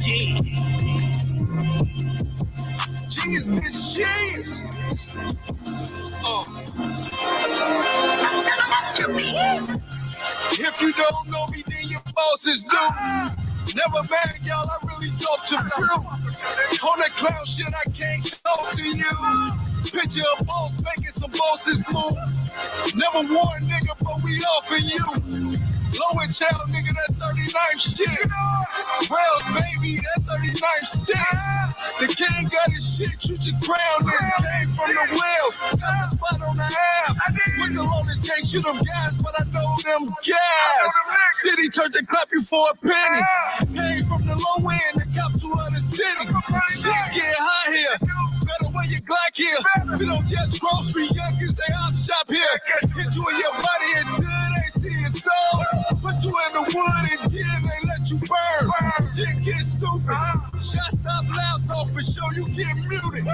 Yeah. Cheese this cheese. Masterpiece. If you don't know me, then your bosses do. Never mind, y'all, I really talk to fruit. On that clown shit, I can't talk to you. Picture a boss making some bosses move. Never won, nigga, but we offering you. Low and child, nigga, that 39th shit. Wells, baby, that 39th stick. The king got his shit, you should crown this. Came from the wheels, got the spot on the app. With the longest can't shoot them guys, but I know them guys. City church to clap you for a penny. Came from the low end, the cop to the city. Shit get high here. Better wear your Glock here. We don't just grocery youngins, they op shop here. Hit you in your body until they see your soul. Put you in the wood and then they let you burn. Shit get stupid. Shot stop loud talk for sure you get muted.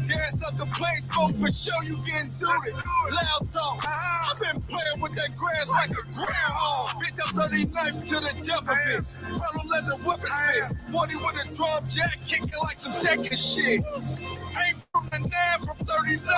Gas up the plane smoke for sure you get zooted. Loud talk. I've been playing with that grass like a groundhog. Bitch, I'm 39th to the death of it. Well, I'm letting the whippers spit. 40 with a drum jack kicking like some Tekken shit. Ain't from the 9 from 39.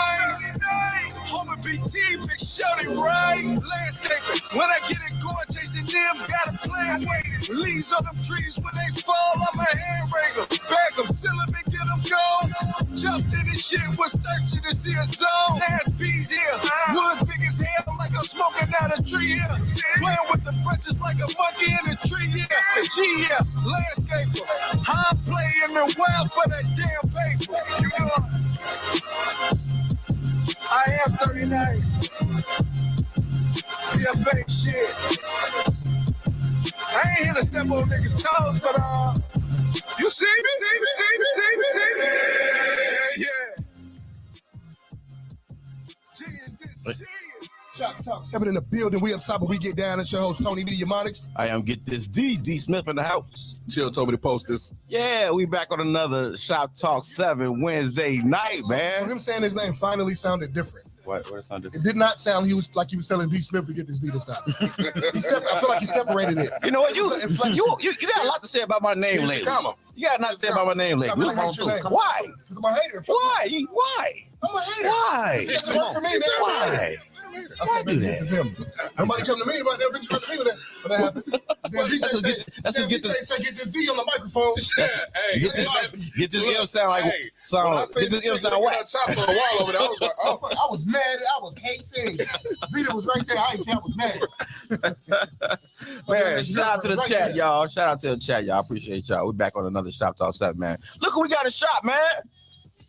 Home of BT, big shorty, right? Landscaping. When I get it going, chasing them, gotta plan with. Leaves on them trees when they fall, I'm a hand raider. Bag them, seal them and get them gone. Jumped in this shit, was thirsty to see a zone. Ass bees here, wood big as hell, like I'm smoking out a tree here. Playing with the branches like a monkey in a tree here. G here, landscaper. I'm playing the wild for that damn paper. I am 39. Yeah, fake shit. I ain't here to step on niggas' toes, but you see me? Yeah. Shoptalk 7 in the building. We up top, but we get down. It's your host, Tony D. Mnemonics. I am Get This D Smith in the house. Chill told me to post this. Yeah, we back on another Shoptalk 7 Wednesday night, man. So him saying his name finally sounded different. What sounded? It did not sound he was telling D Smith to get this D this time. I feel like he separated it. You know what? You got a lot to say about my name lately. You got a lot to say about my name lately. Why? Because I'm a hater. Why? I'm a hater. Why? It doesn't work for me, man. Why? Why do that? This is him. Nobody come to me about that. Bitch come to me with that. When that happened. Let's just get this D on the microphone. Get this M sound like sound. Get this M sound whack. On the wall over there. I was mad. I was hating. Vita was right there. I was mad. Man, shout out to the chat, y'all. Shout out to the chat, y'all. Appreciate y'all. We're back on another Shoptalk 7, man. Look who we got in shop, man.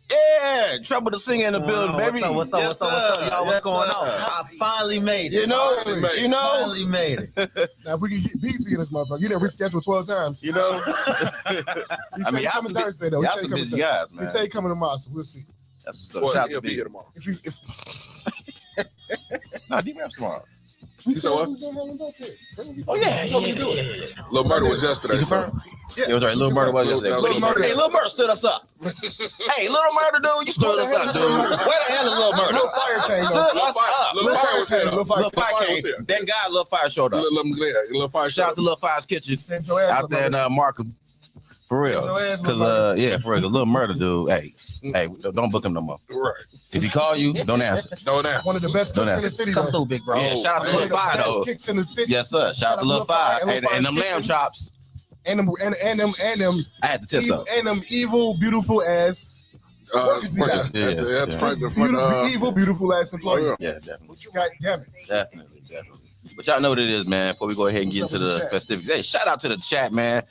Yeah, Trouble the Singer in the building, baby. What's up, y'all? What's going on? I finally made it. You finally made it. Now, if we can get BC in this motherfucker, you done rescheduled 12 times. You know? He said he coming Thursday, though. Y'all some busy guys, man. He said he coming tomorrow, so we'll see. That's what's up. Shout out to be here tomorrow. Nah, D-Rap's tomorrow. You said what? Oh, yeah. Little Murder was yesterday. Yeah, it was right. Little Murder was yesterday. Hey, Little Murder stood us up. Hey, Little Murder, dude, you stood us up, dude. Where the hell is Little Murder? Little Fire came. Stood us up. Little Fire was here. Little Fire came. Thank God Little Fire showed up. Little Fire. Shout out to Little Fire's Kitchen out there in Markham. For real. Because, for real, the Little Murder, dude, hey, don't book him no more. Right. If he call you, don't answer. One of the best kicks in the city, Come through, big bro. Yeah, shout out to Little Fire, though. Kicks in the city. Yes, sir. Shout out to Little Fire. And them lamb chops. And them. I had to tip up. And them evil, beautiful ass workers he got. Evil, beautiful ass employee. Yeah, definitely. God damn it. Definitely. But y'all know what it is, man. Before we go ahead and get into the festivities. Hey, shout out to the chat, man.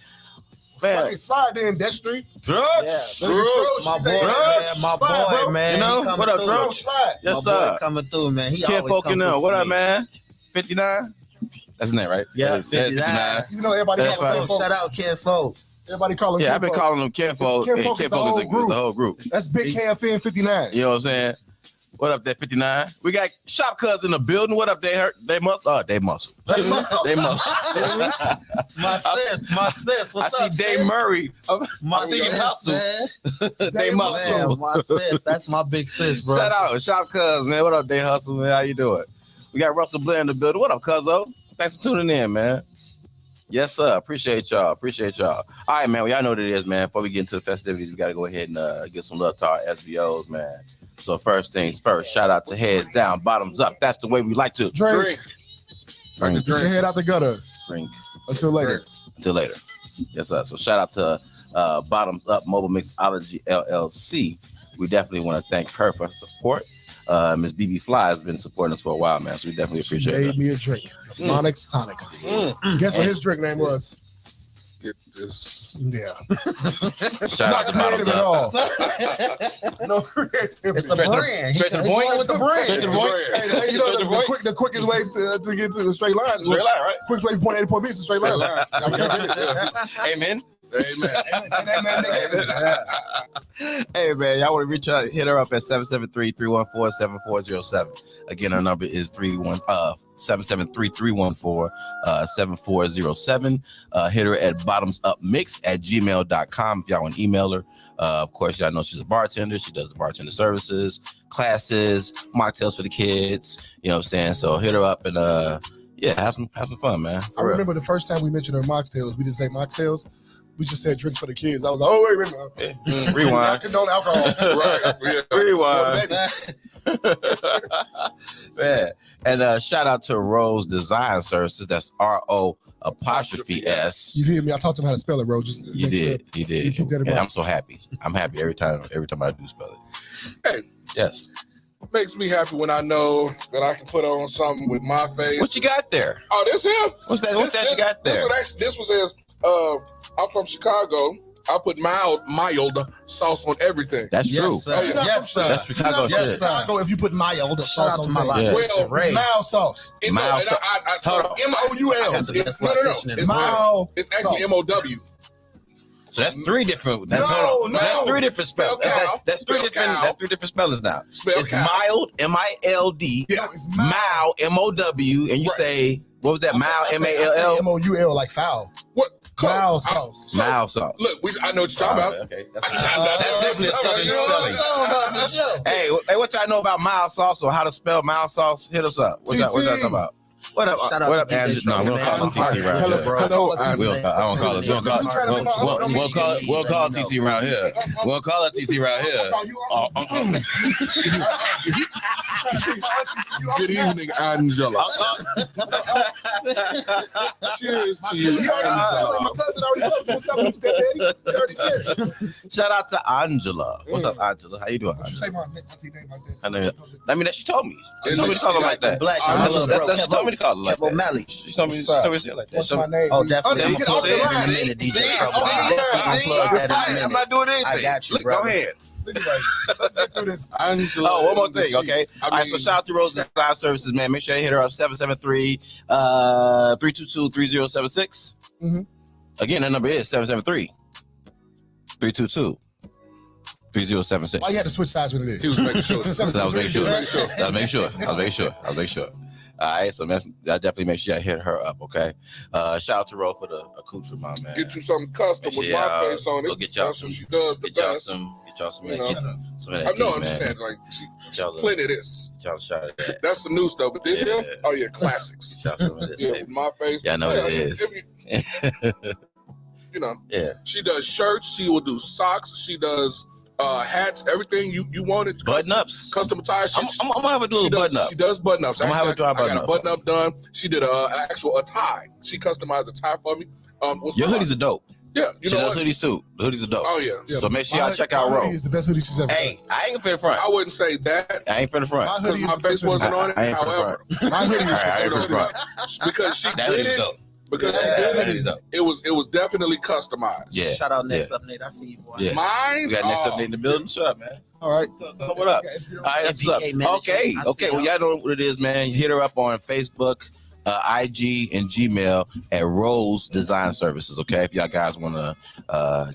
Man, slide in that street. Drugs. My boy, man. You know, what up, Drugs? Yes, sir. Coming through, man. He Ken always Folk, come through. what up, man? 59? That's his name, right? Yeah, 59. You know, everybody Shout out Ken Folk. Everybody call him Ken Folk. I've been calling him Ken Folk. Ken Folk is the whole group. That's Big KFN 59. You know what I'm saying? What up, there, 59? We got Shop Cuz in the building. What up, they hurt? They must. They must. My sis. What's up, I see Dave Murray. My sis, man. They must. My sis. That's my big sis, bro. Shout out, Shop Cuz, man. What up, Day Hustle, man? How you doing? We got Russell Blair in the building. What up, Cuzzo? Thanks for tuning in, man. Yes, sir. Appreciate y'all. All right, man. Well, y'all know what it is, man. Before we get into the festivities, we got to go ahead and get some love to our SBOs, man. So first things first, shout out to Heads Down, Bottoms Up. That's the way we like to Drink. Get your head out the gutter. Drink. Until later. Yes, sir. So shout out to Bottoms Up Mobile Mixology LLC. We definitely want to thank her for her support. Miss BB Fly has been supporting us for a while, man. So we definitely appreciate it. Made me a drink. Monix Tonic. Guess what his drink name was? Get this. Yeah. Shout out Not to Bottoms creative at Up. all. No creativity. It's a brand. Straight to the point. With the brand. Straight to the point. Hey, you know the quickest way to get to the straight line. Straight line, right? Quickest way from point A to point B is a straight line. Amen. Amen. Hey, man, y'all want to reach out, hit her up at 773-314-7407. Again, our number is 773-314-7407. Hit her at bottomsupmix@gmail.com if y'all want to email her. Of course, y'all know she's a bartender. She does the bartender services, classes, mocktails for the kids. You know what I'm saying? So hit her up and have some fun, man. I remember the first time we mentioned her mocktails. We didn't say mocktails. We just said drink for the kids. I was like, oh, wait a minute. Rewind. I condone alcohol. Right. Yeah. Rewind. Man. And shout out to Rose Design Services. That's RO''S. You hear me? I taught them how to spell it, bro. Just You did. You keep that in And mind. I'm so happy. I'm happy every time I do spell it. Hey. Yes. Makes me happy when I know that I can put on something with my face. What you got there? Oh, this him. What's that you got there? This was his. I'm from Chicago. I put mild sauce on everything. That's true. Yes, sir. Yes, sir. That's Chicago Yes, shit. Chicago. If you put mild Shout out sauce to on my things. Yeah. Well, Ray. Mild sauce. Mild sauce. Hold on. M-O-U-L. That's the best No. loctician in the world. Mild It's actually sauce. M-O-W. So that's three different. No. So that's three different spells. Spell cow. That's three Spell different. cow. That's three different spellings now. Spell It's cow. mild, M-I-L-D. Yeah. It's Mild, M-O-W, and you Right. say what was that? Mild, I say M-A-L-L. M-O-U-L like foul. What? Mild I- sauce. so, Mild sauce. Look, I know what you're talking about. Okay, that's definitely a southern You know what I'm spelling. Hey, what y'all know about mild sauce or how to spell mild sauce? Hit us up. What's that talking about? What up? Shout out What to up, DJ Andrew? No, we don't call him TT around Hello, here. bro. Hello, I don't call it. We'll call it TT around here. We'll call it TT around here. Good evening, Angela. Cheers to you, My Angela. cousin already told you what's up with stepdaddy. He already said it. Shout out to Angela. What's up, Angela? How you doing? Don't you say my auntie name like that. I know. I mean, she told me. She told me to call her like that. Black I my love little bro. That's she told me to call her like Kevo that. Malley. She told me to say it like that. What's So- my name? Oh, dude? definitely. Auntie, get off the line. In a minute, DJ Trouble. off the line. Definitely unplug that in a I'm minute. not doing anything. I got you, Look, brother. go ahead. Anyway, let's get through this. Angela. Oh, one more in the thing, okay? sheets. All right, so shout out to Rose Design Services, man. Make sure you hit her up 773-322-3076. Mhm. Again, that number is 773-322-3076. Why you had to switch sides with it? He was making sure. I was making sure. All right, so man, I definitely make sure I hit her up, okay? Shout out to Rose for the accoutrement, man. Get you something custom with Yeah, my face on go it. get y'all That's some- what she does the Get y'all best. some You know. some of that I know, heat, I'm just man. saying, like, Y'all plenty of this. Y'all shout out that. That's the new stuff. But this Yeah. here, oh yeah, classics. Shout out some of this, Yeah, baby. with my face. Yeah, I know what it is. You know, Yeah. she does shirts. She will do socks. She does hats. Everything you wanted. Button ups. Customized. I'm gonna have her do a button up. She does button ups. I'm gonna have her do a I got button a up. button up done. She did a tie. She customized a tie for me. What's Your mine? hoodies are dope. Yeah, you She know does what? hoodies too. The hoodies are dope. Oh yeah. Yeah, So make sure y'all check my out hoodie Rose. is the best hoodie she's ever Hey, I ain't finna front. I wouldn't say that I ain't finna front. My because hoodie is my the face best hoodie. wasn't on it. I ain't finna However, My hoodie is I ain't the finna front. because she That did hoodie's it, dope. because she Yeah, did that it, hoodie's dope. it was definitely customized. Yeah. Shout out next Yeah. up, Nate. I see you, boy. Yeah. Mine. We got next up in the building. Shut up, man. All right. What up? All right, that's what's up. FBK, man. Okay, I see okay. Well, y'all know what it is, man. Hit her up on Facebook, IG, and Gmail at Rose Design Services. Okay, if y'all guys want to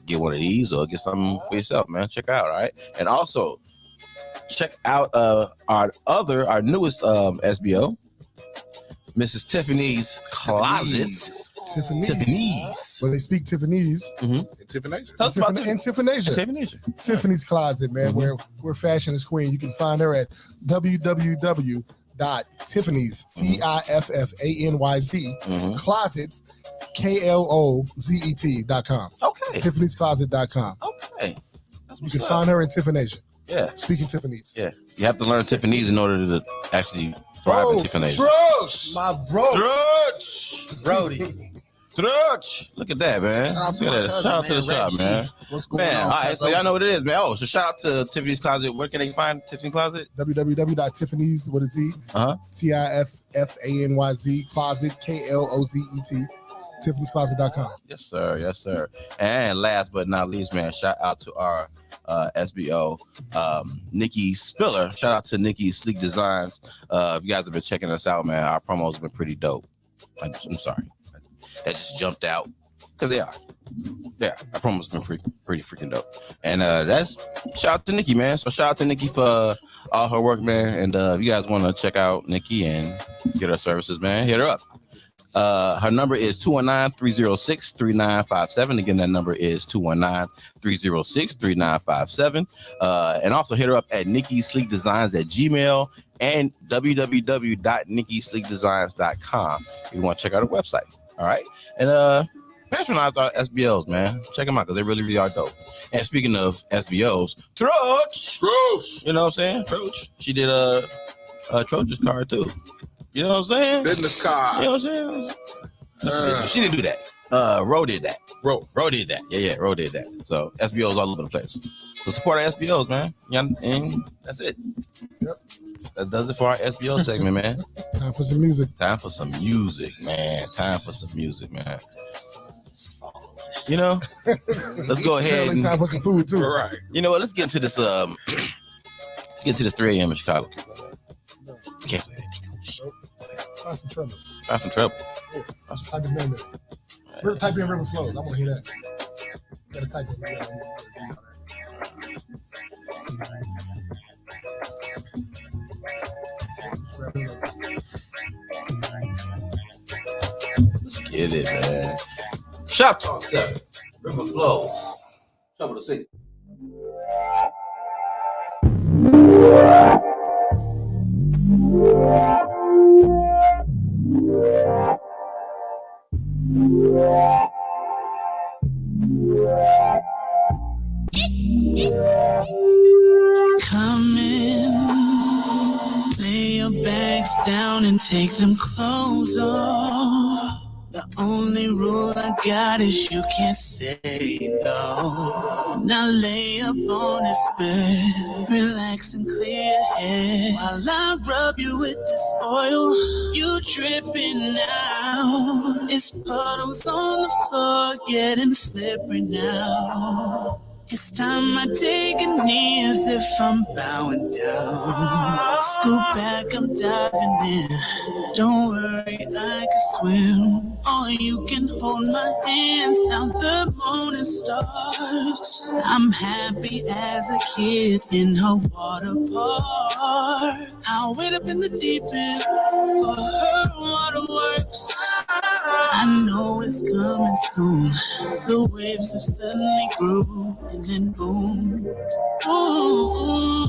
get one of these or get something for yourself, man, check it out. All right, and also check out our newest SBO, Mrs. Tiffany's Closet. Tiffany's. Well, they speak Tiffany's. And Tiffany. Tell us about And Tiffany's. Tiffany's. Tiffany's Closet, man, Mhm. where fashion is queen. You can find her at www.tiffany's TIFFANYZ closets KLOZET.com. Okay. Tiffany'sCloset.com. Okay. That's You what's can up. find her in Tiffination. Yeah. Speaking Tiffany's. Yeah. You have to learn Tiffany's in order to actually thrive in Tiffany's. Trust. My bro. Trudge. Brody. Trudge. Look at that, man. Shout out to Look my at that. cousin, Shout out to the man, shop, Red man. Chief. What's going Man, on? all right, so y'all know what it is, man. Oh, so shout out to Tiffany's Closet. Where can they find Tiffany's Closet? www.tiffany's, what is he? TIFFANYZ closet KLOZET. Tiffany'sCloset.com. Yes, sir. Yes, sir. And last but not least, man, shout out to our SBO, Nikki Spiller. Shout out to Nikki Sleek Designs. If you guys have been checking us out, man, our promos have been pretty dope. I'm sorry. That just jumped out. Because they are. Yeah, our promos have been pretty freaking dope. And that's shout out to Nikki, man. So shout out to Nikki for all her work, man. And if you guys want to check out Nikki and get her services, man, hit her up. Her number is 219-306-3957. Again, that number is 219-306-3957. And also hit her up at Nikki Sleek Designs at Gmail and www.nikkisleekdesigns.com if you want to check out her website. All right. And patronize our SBOs, man. Check them out because they really, really are dope. And speaking of SBOs, Troach. You know what I'm saying? Troach. She did Troach's card too. You know what I'm saying? Business card. You know what I'm saying? She didn't do that. Ro did that. Ro did that. Yeah, Ro did that. So SBOs all over the place. So support our SBOs, man. And that's it. Yep. That does it for our SBO segment, man. Time for some music. Time for some music, man. You know, let's go ahead and time for some food too. All right. you know what? Let's get into this. Let's get to this 3 a.m. in Chicago. Okay. Find some trouble. Find some trouble. Yeah. Type his name in. Type in River Flows. I want to hear that. Gotta type it. Let's get it, man. Shoptalk 7. River Flows. Trouble to see. Come in, lay your bags down and take them clothes off. The only rule I got is you can't say no. Now lay up on this bed, relax and clear your head while I rub you with this oil. You dripping now, it's puddles on the floor, getting slippery now. It's time I take a knee as if I'm bowing down. Scoop back, I'm diving in. Don't worry, I can swim. Or you can hold my hands now the morning starts. I'm happy as a kid in a water park. I'll wait up in the deep end for her waterworks. I know it's coming soon. The waves have suddenly grew and then boom. Ooh,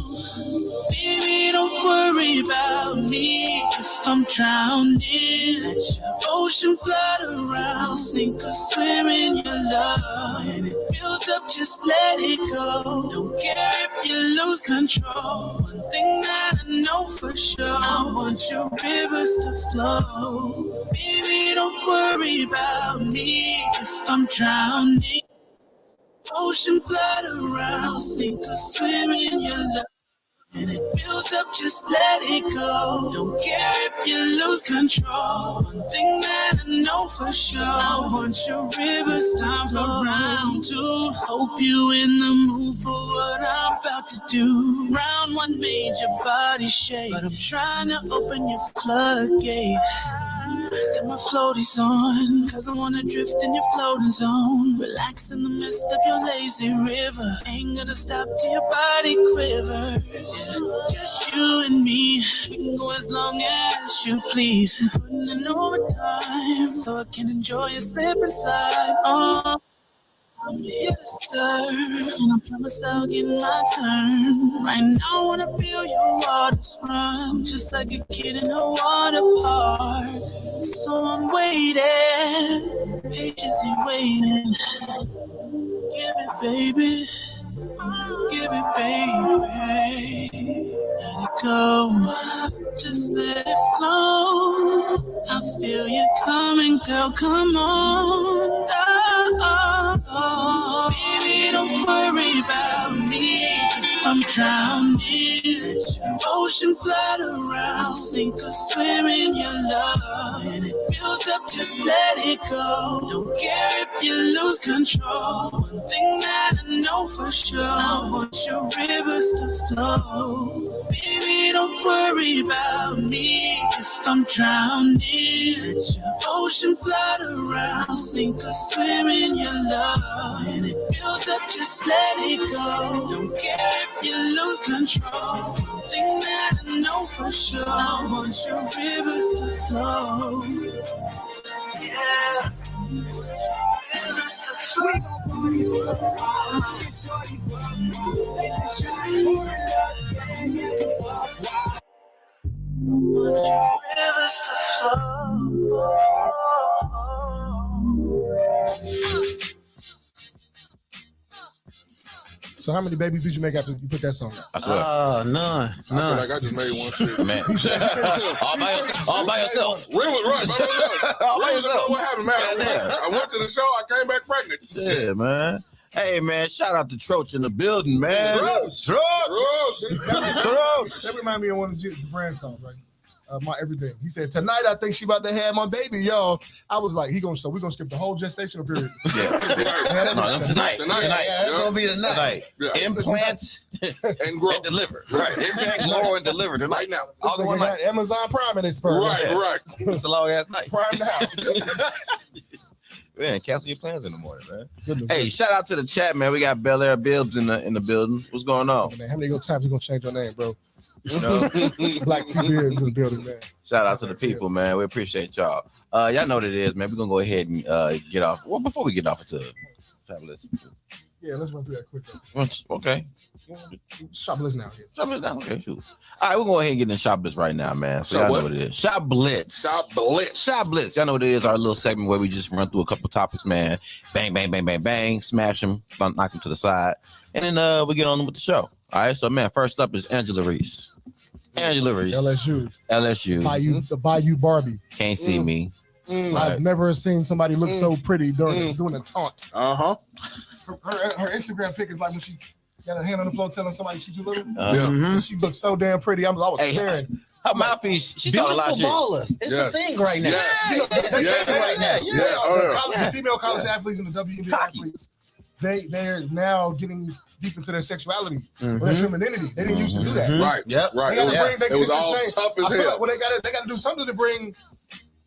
baby, don't worry about me if I'm drowning. Let your ocean flood around, sink or swim in your love. When it builds up, just let it go. Don't care if you lose control. One thing that I know for sure, I want your rivers to flow. Baby, don't worry about me if I'm drowning. Ocean flood around, sink or swim in your love. And it builds up, just let it go. Don't care if you lose control. One thing that I know for sure, I want your rivers to flow round two. Hope you in the mood for what I'm about to do. Round one made your body shake, but I'm trying to open your floodgate. Got my floaties on, cause I wanna drift in your floating zone. Relax in the midst of your lazy river. Ain't gonna stop till your body quivers. Just you and me, we can go as long as you please. Putting in overtime so I can enjoy your slip and slide. Oh, I'm here to serve, and I promise I'll get my turn. Right now, I wanna feel your waters run, just like a kid in a water park. So I'm waiting, patiently waiting. Give it, baby. Give it, baby. Let it go. Just let it flow. I feel you coming, girl. Come on. Baby, don't worry about me if I'm drowning. Let your ocean flood around, sink or swim in your love. And it builds up, just let it go. Don't care if you lose control. One thing that I know for sure, I want your rivers to flow. Baby, don't worry about me if I'm drowning. Let your ocean flood around, sink or swim in your love. And it builds up, just let it go. Don't care if you lose control. One thing that I know for sure, I want your rivers to flow. Yeah. Rivers to flow. We gon' party, get shorty, take a shot, pour it up, yeah. Want your rivers to flow. So how many babies did you make after you put that song out? None. I feel like I just made one shit. Man, all by yourself. Right. All by yourself. What happened, man? I went to the show. I came back pregnant. Yeah, man. Hey, man, shout out to Troach in the building, man. Troach. That remind me of one of the brand songs, right? My everything. He said, tonight I think she about to have my baby, y'all. I was like, we're gonna skip the whole gestational period. Yeah. No, tonight. Yeah, it's gonna be tonight. Yeah. Implant And grow. and deliver. Right. Implant, grow, and deliver tonight. Right now. All the one night. Amazon Prime in this first. Right. It's a long ass night. Prime now. Man, cancel your plans in the morning, man. Goodness. Hey, shout out to the chat, man. We got Bel Air Bibbs in the building. What's going on? Man, how many times you gonna change your name, bro? You know? Black TV is in the building, man. Shout out to the people, man. We appreciate y'all. Y'all know what it is, man. We're gonna go ahead and get off. Well, before we get off into Fabulous. Yeah, let's run through that quick. Okay. Shop list now. Yeah. Shop Blitz now. Okay, shoot. All right, we're going to go ahead and get in Shop Blitz right now, man. So Shop y'all what? know what it is. Shop Blitz. Shop Blitz. Shop Blitz. Y'all know what it is. Our little segment where we just run through a couple topics, man. Bang, bang, bang, bang, bang. Smash them. Knock them to the side. And then we get on with the show. All right. So, man, first up is Angela Reese. Angela Reese. LSU. The Bayou Barbie. Can't see me. I've never seen somebody look so pretty doing a taunt. Uh-huh. Her Instagram pic is like when she got her hand on the floor telling somebody she's too little. Yeah. She looked so damn pretty. I was staring. Her mouthpiece, she talking a lot of shit. Ballers. It's a thing right now. Yeah. It's a thing right now. The female college athletes and the WNBA athletes, they're now getting deep into their sexuality or their femininity. They didn't used to do that. Right. Yep. Right. They gotta bring, It was all tough as I feel hell. like, well, they gotta do something to bring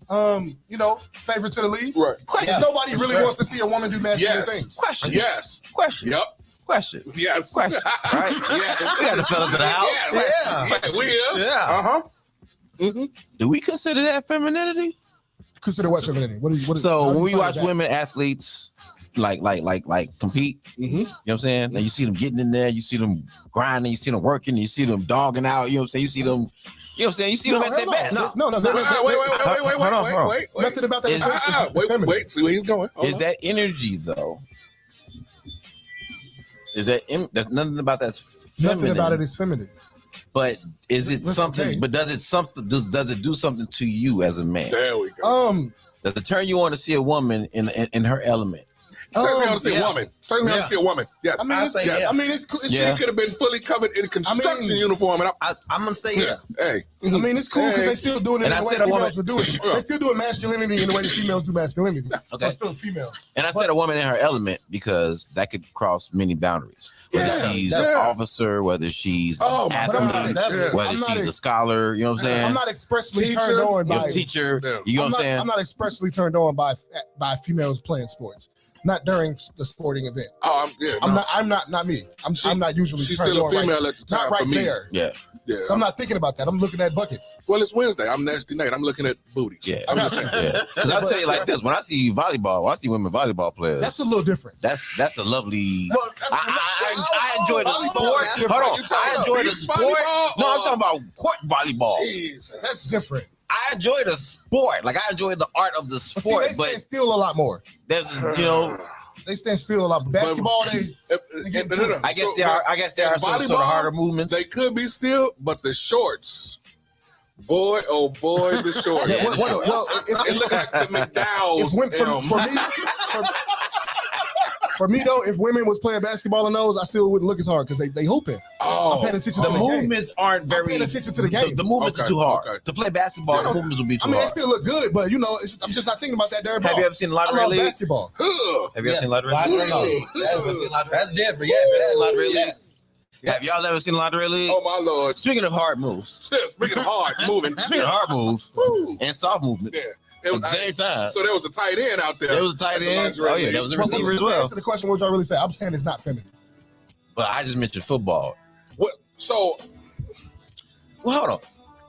favor to the league. Right. Because nobody really wants to see a woman do masculine things. Question. Yes. Question. Yep. Question. Yes. Question. Right? Yes. We got the fellas to the house. Yeah. We here. Yeah. Uh-huh. Mm-hmm. Do we consider that femininity? Consider what femininity? What is So how do when we you watch define that? women athletes like compete, you know what I'm saying? And you see them getting in there, you see them grinding, you see them working, you see them dogging out, you know what I'm saying? You see them, you know what I'm saying? You see them at their best. No. Wait. Nothing about that. Is- Wait. See where he's going. Hold Is on. that energy though? There's nothing about that's feminine. Nothing about it is feminine. But is it Listen, something? okay. But does it do something to you as a man? There we go. Does it turn you on to see a woman in her element? Turn me on to see a woman. Turn me on to see a woman. Yes. It's cool. She could have been fully covered in a construction uniform. And I'm gonna say hey. It's cool because they still doing it And in I the way said a woman- females would do it. They still doing masculinity in the way the females do masculinity. So Okay. it's still female. And I said a woman in her element because that could cross many boundaries. Whether she's an officer, whether she's an athlete, whether she's a scholar, you know what I'm saying? I'm not expressly turned on by teacher, you know what I'm saying? I'm not expressly turned on by females playing sports. not during the sporting event. Oh, I'm not me. I'm not usually. She's turned still a on female right, at the time. not right for me. there. Yeah. Yeah. So I'm not thinking about that. I'm looking at buckets. Well, it's Wednesday. I'm Nasty Nate. I'm looking at booties. Yeah. I got you. Yeah. Because I'll tell you like this: when I see volleyball, when I see women volleyball players, That's a little different. that's a lovely. Well, that's- I enjoy the volleyball sport. is Hold on, You talking I about enjoy the beach sport. volleyball No, I'm or- talking about court volleyball. Jesus. That's different. I enjoy the sport. Like I enjoy the art of the But see, sport, they but stand still a lot more. there's They stand still a lot. Basketball, I guess there are some sort of harder movements. They could be still, but the shorts. Boy, oh boy, the shorts. Yeah, It look like the McDowell's. For me though, if women was playing basketball in those, I still wouldn't look as hard because they hooping. I'm paying attention to the the game. movements aren't very. I'm paying attention to the game. The movements are too hard to play basketball. The movements will be too I mean, hard. they still look good, but I'm just not thinking about that there. Have you ever seen I Lottery love League? basketball. Have you ever seen Lottery League? That's different. Yeah, Lottery League. Have y'all ever seen Lottery League? Oh my Lord. Speaking of hard moves, Speaking of hard moving. speaking of hard moves and soft movements Yeah. at the same time. So there was a tight end out there. There was a tight end. Oh yeah, there was a But receiver as to well. answer the question, what y'all really say? I'm saying it's not feminine. But I just mentioned football. What? So Well, hold on.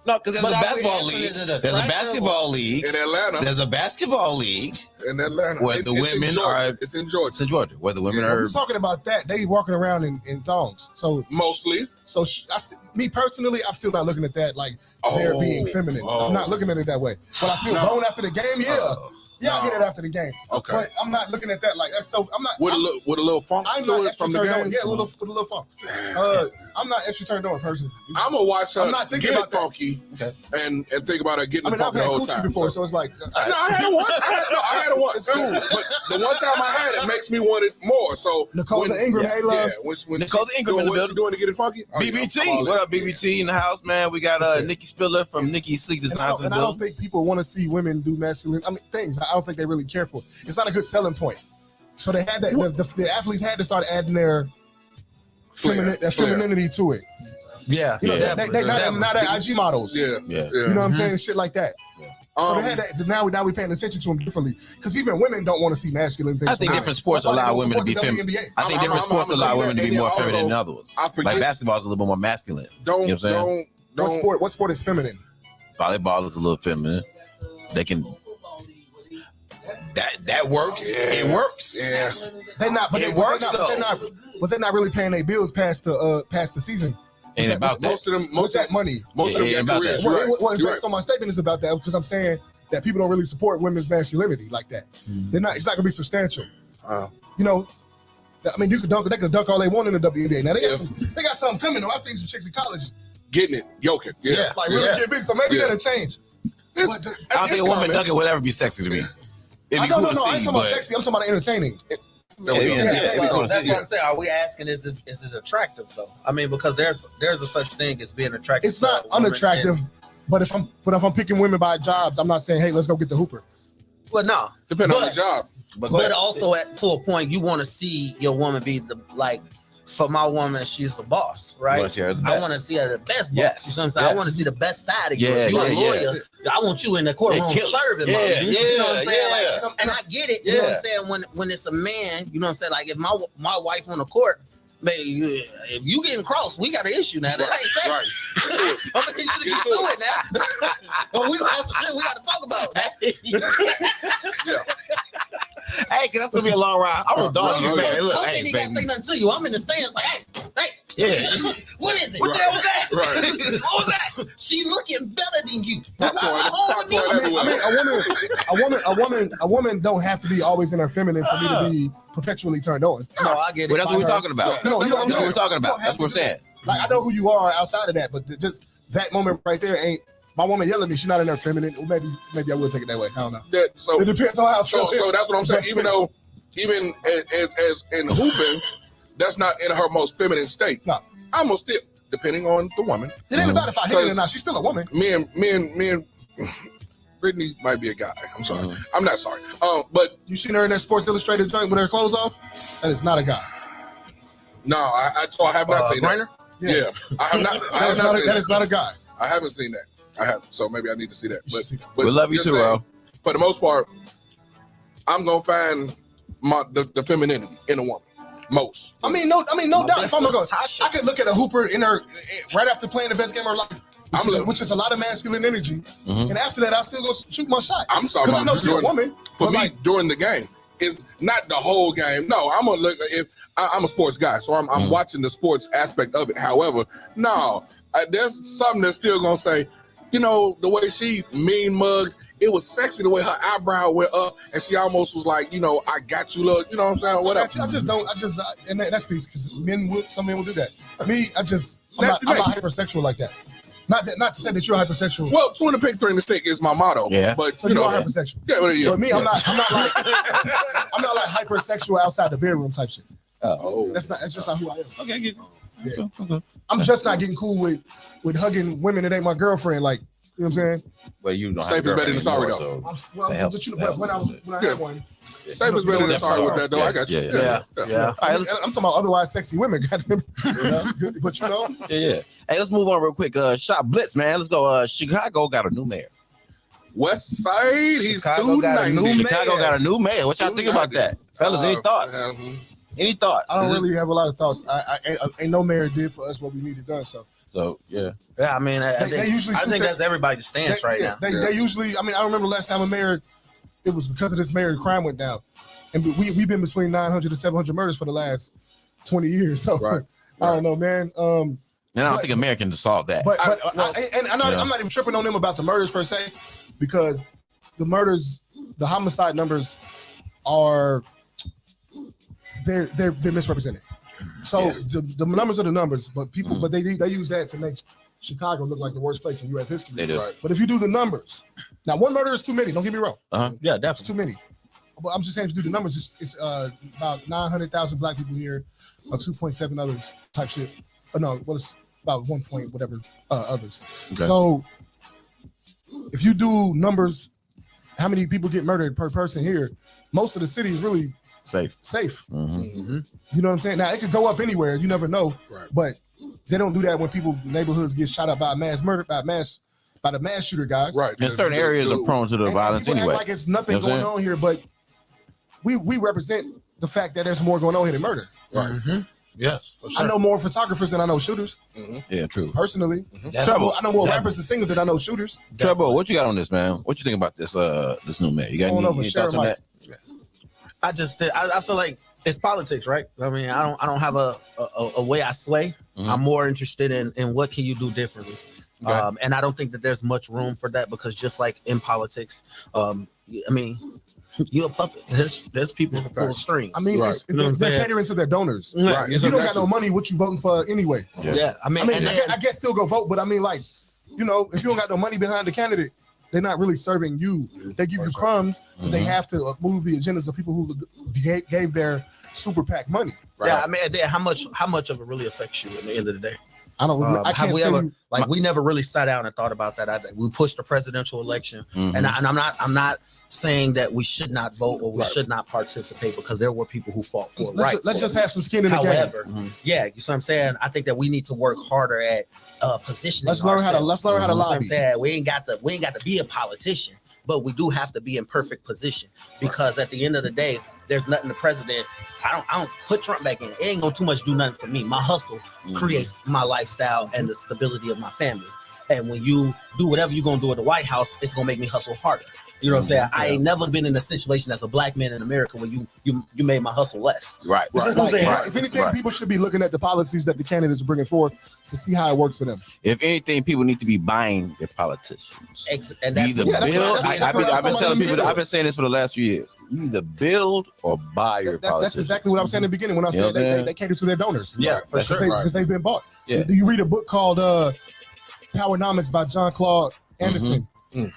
No, because there's But a are we basketball asking, league. is it There's a attractive basketball league. in Atlanta, There's a basketball league. where the women are- It's in It's Georgia in Georgia, where the women Yeah. If are. we're talking about that, they walking around in thongs. So mostly. me personally, I'm still not looking at that like they're being feminine. I'm not looking at it that way. But I still going after the game. Yeah, I get it after the game. Okay. But I'm not looking at that like that's so. I'm not. With a little funk I'm to not it extra from the turned on. game. Yeah, with a little funk. I'm not extra turned on person. I'm gonna watch her I'm not thinking get about that. funky and think about her getting I mean, I've funky had the whole coochie time. before, so it's like No, I had it once. I had it once. It's cool. But the one time I had it makes me want it more. So Nicole Ingram, hey love. when Nicole Ingram in the what's she building. doing to get it funky? Oh, yeah, BBT. I'm all What in. up, BBT in the house, man? We got That's it. Nikki Spiller from Nikki Sleek Designs. And I don't think people want to see women do masculine. I mean, things. I don't think they really care for. It's not a good selling point. So they had that. The athletes had to start adding their femininity to it. Yeah. You know, they not their IG models. Yeah. You know what I'm saying? Shit like that. So they had that. Now we paying attention to them differently because even women don't want to see masculine things. I think different sports allow women to be feminine. I think different sports allow women to be more feminine than other ones. Like basketball is a little bit more masculine. Don't You know what I'm saying? What sport is feminine? Volleyball is a little feminine. They can. That works. Yeah. It works. Yeah. They're not, but It works, they're not really paying their bills past the season. Ain't about that. Most of them, With most that of money. most of them Yeah, got about careers. that. You're right. Well, You're based right. on my statement is about that because I'm saying that people don't really support women's masculinity like that. They're not. It's not gonna be substantial. You know, I mean, they could dunk all they want in the WNBA. Now they got something coming though. I seen some chicks in college Getting it, yoking. Yeah. like really get busy. So maybe that'll change. It's- But I don't think a woman coming. dunking would ever be sexy to me. It'd be no, cool to I ain't see, talking about but sexy. I'm talking about entertaining. No, Yeah, we yeah, don't. yeah, Yeah, yeah. we So don't. that's Yeah. what I'm saying. Are we asking is it attractive though? I mean, because there's a such thing as being attractive. It's to not a woman unattractive. and- But if I'm picking women by jobs, I'm not saying, hey, let's go get the hooper. Well, no. Depending on the But- job. But also to a point, you want to see your woman be for my woman, she's the boss, right? wanna see her the I best. want to see her the best boss. Yes, You know what I'm saying? I yes. want to see the best side of you. Yeah, If you're a yeah, lawyer, I want you in the courtroom kill it. serving. Yeah, mother. You know what I'm saying? yeah. Like, and I get it. You know what I'm Yeah. saying? When it's a man, you know what I'm saying? Like if my wife on the court, baby, if you getting crossed, we got an issue now. That ain't sexy. Right. I'm gonna need you to get to it now. But we gonna have some shit we got to talk about. Yeah. Hey, cause that's gonna be a long ride. I'm gonna dog you, Right, man. right. Look, Coach hey, ain't gotta say baby. nothing to you. I'm in the stands like, hey, Yeah. what is it? What the hell was that? Right. What was that? She looking better than you. A woman don't have to be always in her feminine for me to be perpetually turned on. No, I get it. Well, that's what we're talking about. No, you know what I'm That's what saying? we're talking about. You don't have That's what we're to do saying. that. Like I know who you are outside of that, but just that moment right there ain't. My woman yelling at me. She's not in her feminine. Or maybe I will take it that way. I don't know. So It depends on how. I So feel. that's what I'm saying. Even as in hooping, that's not in her most feminine state. No. I'm gonna still, depending on the woman. It ain't about if I hate it or not. She's still a woman. Me and Brittany might be a guy. I'm sorry. Mhm. I'm not sorry. But You seen her in that Sports Illustrated joint with her clothes off? That is not a guy. no, I have not seen that. Griner? Yeah, I have not. I have not seen That that. is not a guy. I haven't seen that. I haven't. So maybe I need to see that. You should see that. But We love you just too, saying, Ro. For the most part, I'm gonna find the femininity in a woman. Most. I mean, no doubt. If I'm gonna go, Tasha. I could look at a hooper in her right after playing the best game of her life, which is a lot of masculine energy. Mhm. And after that, I still go shoot my shot. I'm talking Because I know about she's a woman. For but me, like, during the game, it's not the whole game. No, I'm gonna look. If I'm a sports guy, so I'm watching the sports aspect of it. However, no, there's something that's still gonna say, you know, the way she mean mugged. It was sexy the way her eyebrow went up, and she almost was like, you know, I got you, look. You know what I'm saying? Whatever. I just don't. And that's peace because some men will do that. Me, I'm That's not hypersexual like that. Not to say that you're hypersexual. Well, 2 in the pick, 3 in the stick is my motto. Yeah. But So you you know, are hypersexual. yeah, well, yeah. But me, I'm not like I'm not like hypersexual outside the bedroom type shit. Oh, That's just not who I am. Okay. Yeah. I'm just not getting cool with hugging women that ain't my girlfriend. Like, you know what I'm saying? But you don't Safe have is better than sorry, though. So When I had one. safe is better than sorry with that, though. I got you. Yeah. I'm talking about otherwise sexy women. Goddamn. But you know, Yeah. Hey, let's move on real quick. Shop Blitz, man. Let's go. Chicago got a new mayor. West Side, he's Chicago got a 290. new Chicago got a new mayor. What y'all think about that, fellas? Any thoughts? Any thoughts? I don't really have a lot of thoughts. Ain't no mayor did for us what we needed done. So yeah. Yeah, I mean, I They usually think that's everybody's stance right now. They usually. I mean, I remember last time a mayor. It was because of this mayor crime went down, and we've been between 900 to 700 murders for the last 20 years. So I don't know, man. And I don't think a mayor can solve that. But I'm not even tripping on them about the murders per se, because the murders, the homicide numbers are they're misrepresented. So the numbers are the numbers, but people but they use that to make Chicago look like the worst place in U.S. history. They do. Right. But if you do the numbers, now one murder is too many. Don't get me wrong. Yeah, It's definitely. too many. But I'm just saying to do the numbers. It's about 900,000 black people here, 2.7 others type shit. No, well, it's about 1 point whatever others. Okay. So if you do numbers, how many people get murdered per person here? Most of the city is really Safe. You know what I'm saying? Now it could go up anywhere. You never know. Right. But they don't do that when neighborhoods get shot up by a mass murder, by the mass shooter guys. Right. And certain areas are prone to the And violence people act anyway. like it's nothing You know what I'm going on here, but we represent the fact that there's more going on here than murder. Right. Yes, for sure. I know more photographers than I know shooters, Yeah, true. personally. Trouble. I know more rappers and singers than I know shooters. Treble, what you got on this, man? What you think about this this new mayor? You got any thoughts on that? I feel like it's politics, right? I mean, I don't have a way I sway. I'm more interested in what can you do differently. Okay. And I don't think that there's much room for that, because just like in politics, I mean, you're a puppet. There's people who pull strings. I mean, Right. they're catering to their donors. Right. If you don't got no money, what you voting for anyway? Yeah. I mean, I guess still go vote, but I mean, like, you know, if you don't got no money behind the candidate, they're not really serving you. They give you crumbs, but they have to move the agendas of people who gave their super PAC money. Right. yeah, I mean, how much of it really affects you at the end of the day? I don't. I Have can't we tell ever you. we never really sat down and thought about that. We pushed the presidential election, and I'm not saying that we should not vote or we should not participate, because there were people who fought for it. Let's just have some skin in the game. However, yeah, you see what I'm saying? I think that we need to work harder at positioning. Let's learn how to ourselves. lobby. You know what I'm saying? We ain't got to be a politician, but we do have to be in perfect position, because at the end of the day, there's nothing the president. I don't put Trump back in. It ain't gonna too much do nothing for me. My hustle creates my lifestyle and the stability of my family. And when you do whatever you're gonna do at the White House, it's gonna make me hustle harder. You know what I'm saying? I ain't never been in a situation as a black man in America where you made my hustle less. Right. If anything, people should be looking at the policies that the candidates are bringing forth to see how it works for them. If anything, people need to be buying their politicians. And that's Either build. I've been telling people. that. I've been saying this for the last few years. You either build or buy your politicians. That's exactly what I was saying in the beginning when I said they cater to their donors. Yeah, for because sure. they've been bought. Yeah. Do you read a book called Powernomics by John Claude Anderson?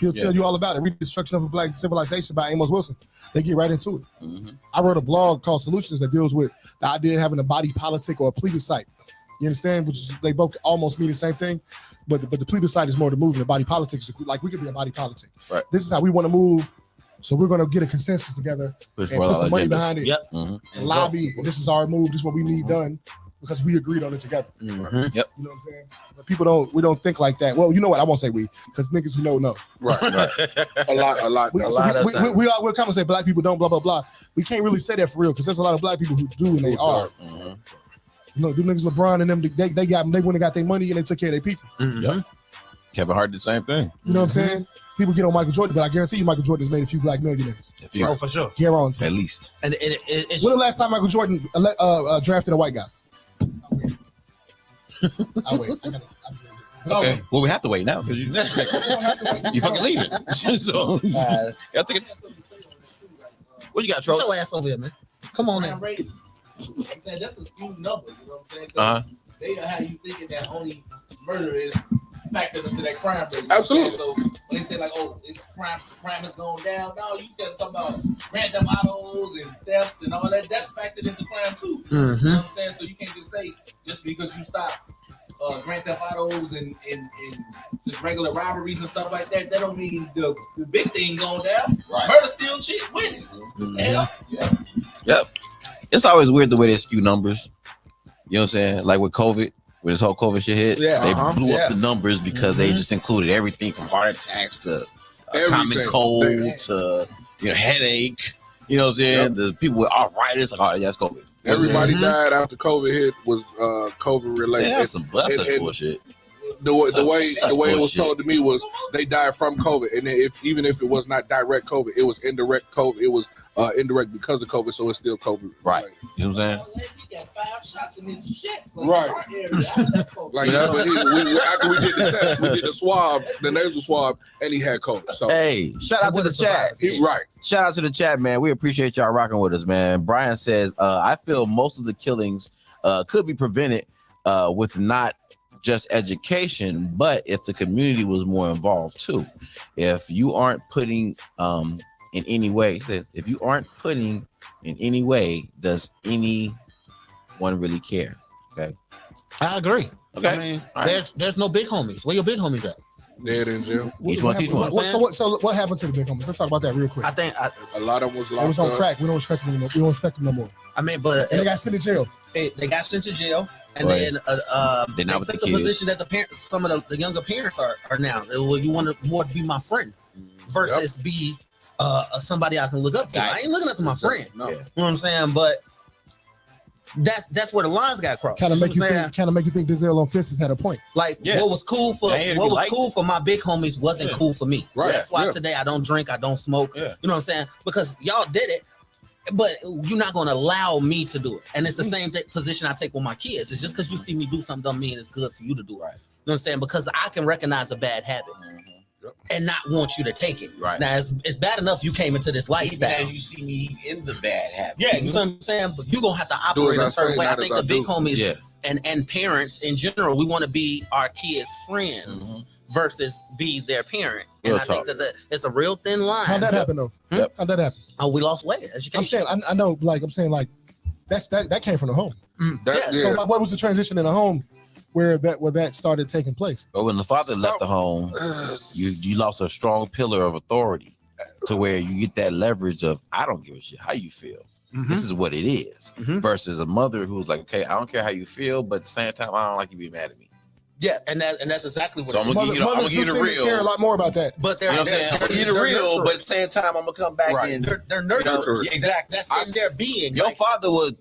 He'll tell you all about it. Read The Destruction of a Black Civilization by Amos Wilson. They get right into it. I wrote a blog called Solutions that deals with the idea of having a body politic or a plebiscite. You understand? Which is, they both almost mean the same thing, but the plebiscite is more the movement. The body politics, like we could be a body politic. Right. This is how we want to move. So we're going to get a consensus together and put some money behind it Yep. and lobby. This is our move. This is what we need done. because we agreed on it together. Yep. You know what I'm saying? But we don't think like that. Well, you know what? I won't say we, because niggas who know. Right. A lot. We'll come and say black people don't blah blah blah. We can't really say that for real, because there's a lot of black people who do and they are. Mm-hmm. You know, them niggas LeBron and them, they went and got their money and they took care of their people. Yep. Kevin Hart did the same thing. You know what I'm saying? People get on Michael Jordan, but I guarantee you Michael Jordan has made a few black millionaires. Oh, for sure. Guarantee. At least. And it's when the last time Michael Jordan drafted a white guy? I'll wait. Okay. Well, we have to wait now because you fucking leaving. So y'all take it. What you got, Troll? Get your ass over here, man. Come on in. I'm saying that's a skewed number, you know what I'm saying? They have you thinking that only murder is factored into that crime rate. Absolutely. So when they say like, oh, it's crime has gone down, no, you got to talk about random autos and thefts and all that. That's factored into crime too. You know what I'm saying? So you can't just say just because you stop grand theft autos and just regular robberies and stuff like that, that don't mean the big thing going down. Right. Murder, steal, cheat, winning. Yep. It's always weird the way they skew numbers. You know what I'm saying? Like with COVID, when this whole COVID shit hit, they blew up the numbers because they just included everything from heart attacks to common cold to headache. You know what I'm saying? The people with arthritis, like, oh, that's COVID. Everybody died after COVID hit was COVID related. Yeah, that's bullshit. The way it was told to me was they died from COVID, and then even if it was not direct COVID, it was indirect COVID. It was indirect because of COVID, so it's still COVID. Right. You know what I'm saying? He got 5 shots in his chest. Right. Like after we did the test, we did the swab, the nasal swab, and he had COVID. So hey, shout out to the chat. Shout out to the chat, man. We appreciate y'all rocking with us, man. Brian says, I feel most of the killings could be prevented with not just education, but if the community was more involved too. If you aren't putting in any way, does anyone really care? Okay, I agree. Okay, I mean, there's no big homies. Where your big homies at? Dead in jail. Each one. So what happened to the big homies? Let's talk about that real quick. I think a lot of them was locked. It was on crack. We don't respect them anymore. We don't respect them no more. I mean, but and they got sent to jail. They got sent to jail. And then they took the position that the parents, some of the younger parents are now. Well, you want to more be my friend versus be somebody I can look up to. I ain't looking up to my friend. No. You know what I'm saying? But that's where the lines got crossed. Kind of make you think Denzel on Fences had a point. Like what was cool for my big homies wasn't cool for me. Right. That's why today I don't drink, I don't smoke. Yeah. You know what I'm saying? Because y'all did it. But you're not going to allow me to do it. And it's the same position I take with my kids. It's just because you see me do something don't mean it's good for you to do it. Right. You know what I'm saying? Because I can recognize a bad habit and not want you to take it. Right. Now, it's bad enough you came into this lifestyle. Even as you see me in the bad habit. Yeah, you know what I'm saying? But you're going to have to operate a certain way. I think the big homies and parents in general, we want to be our kids' friends versus be their parent. And I think that it's a real thin line. How'd that happen though? How'd that happen? Oh, we lost weight. I'm saying, I know, like I'm saying, like that came from the home. So what was the transition in the home where that started taking place? But when the father left the home, you lost a strong pillar of authority to where you get that leverage of I don't give a shit how you feel. This is what it is. Versus a mother who's like, okay, I don't care how you feel, but at the same time, I don't like you being mad at me. Yeah, and that's exactly what. So I'm gonna give you the real. Care a lot more about that, but I'm gonna give you the real. But at the same time, I'm gonna come back and they're nurturers. Exactly, that's in their being. Your father would.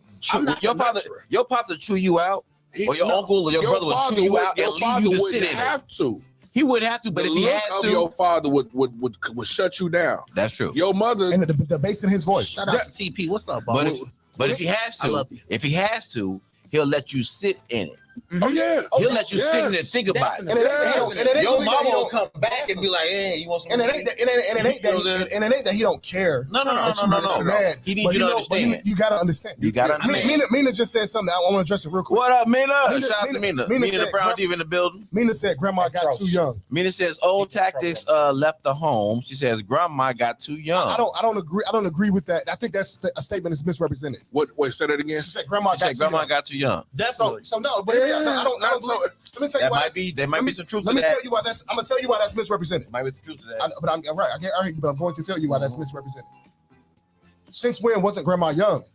Your father chew you out, or your uncle or your brother would chew you out and leave you to sit in it. He would have to, but if he has to, your father would shut you down. That's true. Your mother and the bass in his voice. Shout out to TP. What's up, boss? But if he has to, he'll let you sit in it. Oh yeah, he'll let you sit in there and think about it. And your mama will come back and be like, "Hey, you want some?" And it ain't that he don't care. No. He needs you to understand. You gotta understand. Mina just said something. I want to address it real quick. What up, Mina? Shout out to Mina. Mina the Brown Diva in the building. Mina said grandma got too young. Mina says old tactics left the home. She says grandma got too young. I don't agree with that. I think that's a statement that's misrepresented. Wait, say that again. She said grandma got too young. Definitely. So no, but I don't. Let me tell you why. There might be some truth to that. Let me tell you why that's. I'm gonna tell you why that's misrepresented. Might be some truth to that. But I'm right. I can't argue, but I'm going to tell you why that's misrepresented. Since when wasn't grandma young?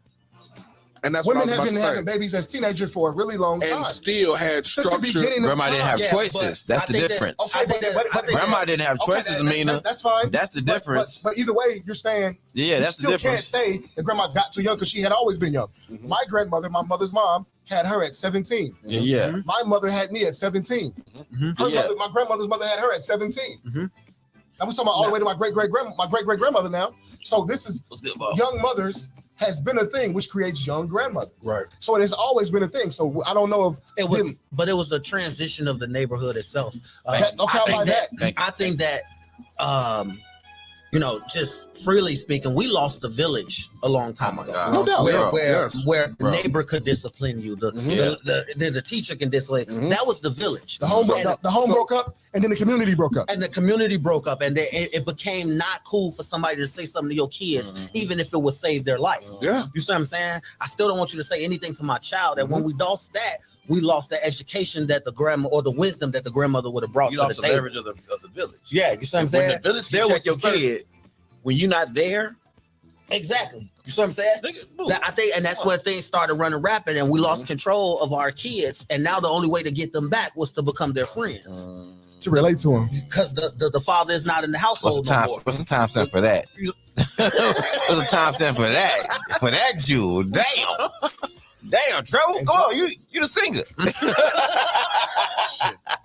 And that's what I women was have about been to say. having babies as teenagers for a really long time. And still had Since the structure. beginning of Grandma didn't have Yeah, choices. but That's I the think that- difference. I think that- Grandma didn't have choices, Amina. That's fine. That's the But- difference. But either way, you're saying Yeah, that's the you still can't difference. say that grandma got too young because she had always been young. Mhm. My grandmother, my mother's mom, had her at 17. Yeah. My mother had me at 17. Her Yeah. mother, my grandmother's mother had her at 17. Mhm. I'm talking about all the way to my great great grandmother now. So this is What's good, Bob? young mothers has been a thing, which creates young grandmothers. Right. So it has always been a thing. So I don't know if It was, but it was the transition of the neighborhood itself. Okay, I'll buy that. Thank you. I think that, just freely speaking, we lost the village a long time ago. God. No doubt. Where Yes. the Bro. neighbor could discipline you, the teacher can discipline. Mhm. That was the village. The home, And- the home so- broke up, and then the community broke up. and the community broke up, and it became not cool for somebody to say something to your kids, even if it would save their life. Yeah. You see what I'm saying? I still don't want you to say anything to my child. And when we lost that, we lost the education that the grandma or the wisdom that the grandmother would have brought You to lost the the table. leverage of the village. Yeah, you see what I'm When saying? the village There can check was your certain- kid, when you're not there, Exactly. You see what I'm saying? nigga, move. I think, and that's where things started running rapid, and we lost control of our kids. And now the only way to get them back was to become their friends, To relate to him. because the father is not in the What's household the no time? more. What's the timestamp for that? What's the timestamp for that? For that Jew? Damn, Trevor. Come on, you the singer.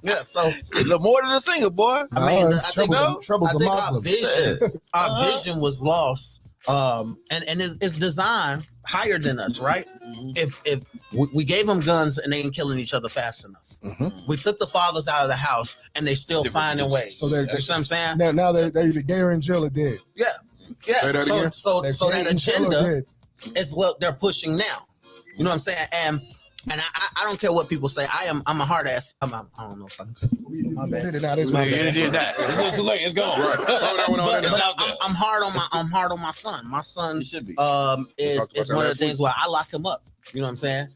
Yeah, so A little more than a singer, boy. I mean, I think, Trouble's a I think Muslim. our vision was lost, and it's designed higher than us, right? If we gave them guns and they ain't killing each other fast enough, we took the fathers out of the house and they still Different finding religions. ways. So they're- You see what I'm saying? Now they're either gay or in jail or dead. Yeah. Say that again? So They're that gay in jail or agenda dead. is what they're pushing now. You know what I'm saying? And I don't care what people say. I'm a hard ass. I don't know if I can. My bad. Did it now, this My one. bad. It's too late. It's gone. Right. Throw that one on But, there. but I'm hard on my son. My son You should be. is talked about that one of the last things where I lock him up. You know what I'm saying?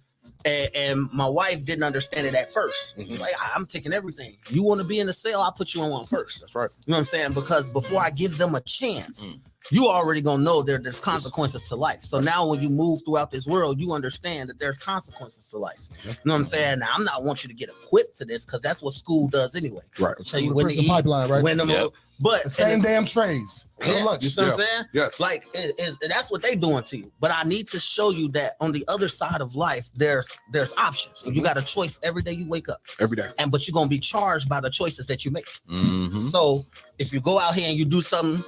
And my wife didn't understand it at first. It's like, I'm taking everything. You want to be in the cell? I'll put you in one first. That's right. You know what I'm saying? Because before I give them a chance, you already gonna know there's consequences to life. So now when you move throughout this world, you understand that there's consequences to life. You know what I'm saying? Now I'm not want you to get equipped to this because that's what school does anyway. Right. Tell you when to Prison eat, pipeline, right? when to Yep. move. But The same and it's- damn trays. No yeah, lunch. you see what I'm Yeah. saying? Yes. Like that's what they doing to you. But I need to show you that on the other side of life, there's options. You got a choice every day you wake up, Every day. but you're gonna be charged by the choices that you make. Mm-hmm. So if you go out here and you do something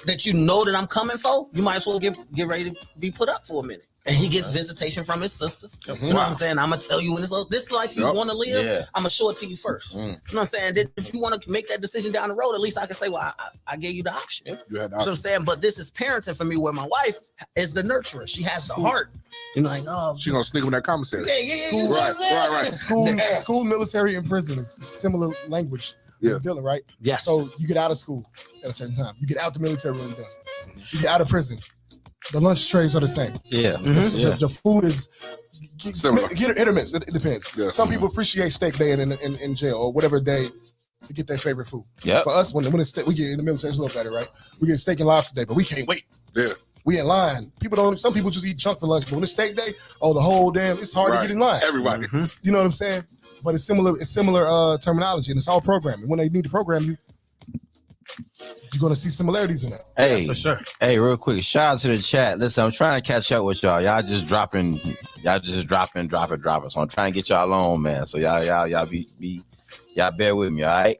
that you know that I'm coming for, you might as well get ready to be put up for a minute. And he gets visitation from his sisters. You know what I'm saying? I'm gonna tell you when this life you Yep. want to live, Yeah. I'm gonna show it to you first. You know what I'm saying? Then if you want to make that decision down the road, at least I can say, well, I gave you the option. You had the You know what I'm option. saying? But this is parenting for me where my wife is the nurturer. She has the heart. You're like, oh, She gonna sneak him in that commissary. yeah. You see what I'm saying? Right. School, military, and prison is similar language. Yeah. Dealing, right? Yes. So you get out of school at a certain time. You get out the military when you're done. You get out of prison. The lunch trays are the same. Yeah. The food is Similar. hit or miss. It depends. Yeah. Some people appreciate steak day in jail or whatever day to get their favorite food. Yep. For us, when it's steak, we get in the military, it's a little better, right? We get steak and lobster day, but we can't wait. Yeah. We in line. Some people just eat chunk for lunch, but when it's steak day, the whole damn, it's hard Right. to get in line. Everybody. You know what I'm saying? But it's similar terminology, and it's all programming. When they need to program you, you're gonna see similarities in that. Hey, For sure. hey, real quick, shout out to the chat. Listen, I'm trying to catch up with y'all. Y'all just dropping. So I'm trying to get y'all on, man. So y'all bear with me, all right?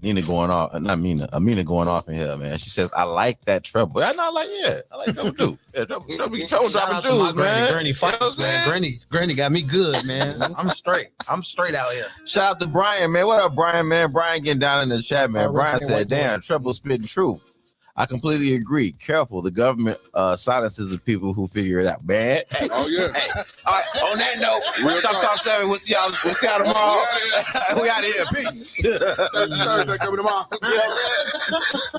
Nina going off, not Mina. Amina going off in here, man. She says, "I like that treble." I like treble too. Yeah, treble Shout dropping out to my dudes, man. granny fights, man. Granny got me good, man. I'm straight out here. Shout out to Brian, man. What up, Brian, man? Brian getting down in the chat, man. Oh, Brian Richard said, White boy. damn, treble spitting truth. I completely agree. Careful. The government silences the people who figure it out. Man. Hey, Oh yeah. hey. All right, on that note, Real Shop talk. Talk 7. We'll see y'all tomorrow. We out of here. Peace. That's Thursday coming tomorrow.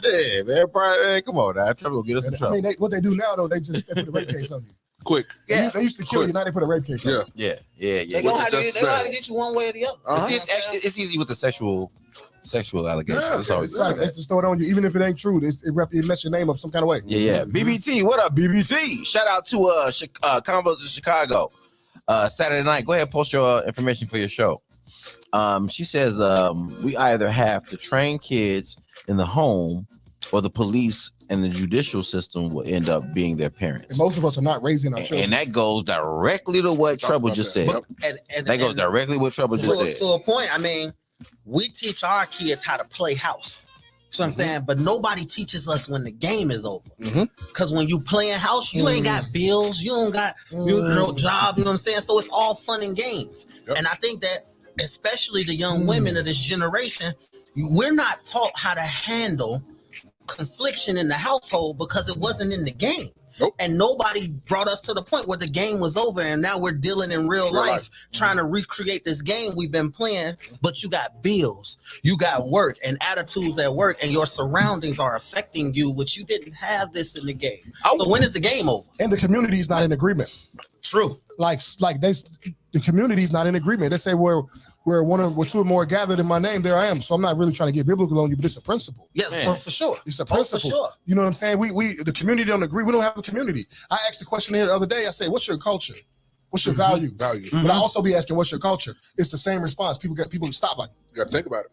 Yeah, man. Brian, man, come on now. Treble will get us in I trouble. mean, what they do now though, they put a rape case on you. Quick. They used to kill you, now they put a rape case on you. Yeah. Yeah. They gonna Which have is to just they gonna have bad. to get you one way or the other. Uh-huh. See, it's easy with the sexual sexual allegations. Yeah, It's always It's like, let's just throw it on you, even if it ain't true. It mess your name up some kind of way. Yeah. BBT, what up, BBT? Shout out to Convos in Chicago. Saturday night. Go ahead and post your information for your show. She says we either have to train kids in the home or the police and the judicial system will end up being their parents. And most of us are not raising our children. And that goes directly to what Trouble just said. That goes directly what Trouble just said. To a point, I mean, we teach our kids how to play house. So I'm saying, but nobody teaches us when the game is over. Because when you playing house, you ain't got bills, you don't got no job, you know what I'm saying? So it's all fun and games. And I think that especially the young women of this generation, we're not taught how to handle confliction in the household because it wasn't in the game. And nobody brought us to the point where the game was over and now we're dealing in real life trying to recreate this game we've been playing. But you got bills, you got work and attitudes at work, and your surroundings are affecting you, which you didn't have this in the game. So when is the game over? And the community is not in agreement. True. Like the community is not in agreement. They say where two or more gathered in my name, there I am. So I'm not really trying to get biblical on you, but it's a principle. Yes, for sure. It's a principle. For sure. You know what I'm saying? We the community don't agree. We don't have a community. I asked the question here the other day. I said, "What's your culture? What's your value?" But I also be asking, "What's your culture?" It's the same response. People stop like. You got to think about it.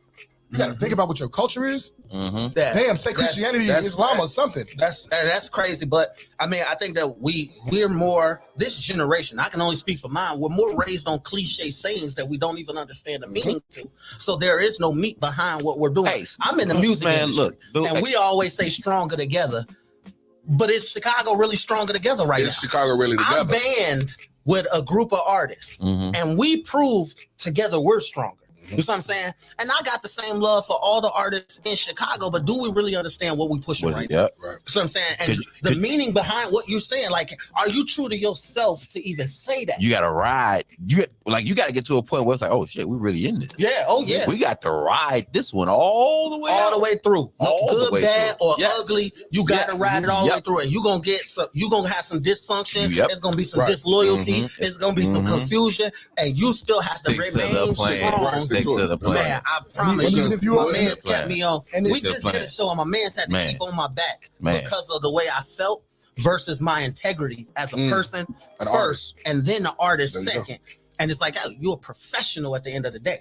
You got to think about what your culture is. Damn, say Christianity, Islam, or something. That's crazy. But I mean, I think that we're more, this generation, I can only speak for mine, we're more raised on cliche sayings that we don't even understand the meaning to. So there is no meat behind what we're doing. Hey, I'm in the music industry, and we always say stronger together. But is Chicago really stronger together right now? Is Chicago really together? I'm banned with a group of artists, and we proved together we're stronger. You know what I'm saying? And I got the same love for all the artists in Chicago, but do we really understand what we pushing right now? You know what I'm saying? And the meaning behind what you're saying, like, are you true to yourself to even say that? You got to ride. You got to get to a point where it's like, oh shit, we really in this. Yeah. Oh yeah. We got to ride this one all the way through. Good, bad, or ugly. You got to ride it all the way through. And you're gonna get some. You're gonna have some dysfunction. There's gonna be some disloyalty. It's gonna be some confusion, and you still have to remain strong. To the plan. Man, I promise you, my man's kept me on. And we just did a show, and my man's had to keep on my back because of the way I felt versus my integrity as a person first, and then the artist second. And it's like, you're a professional at the end of the day.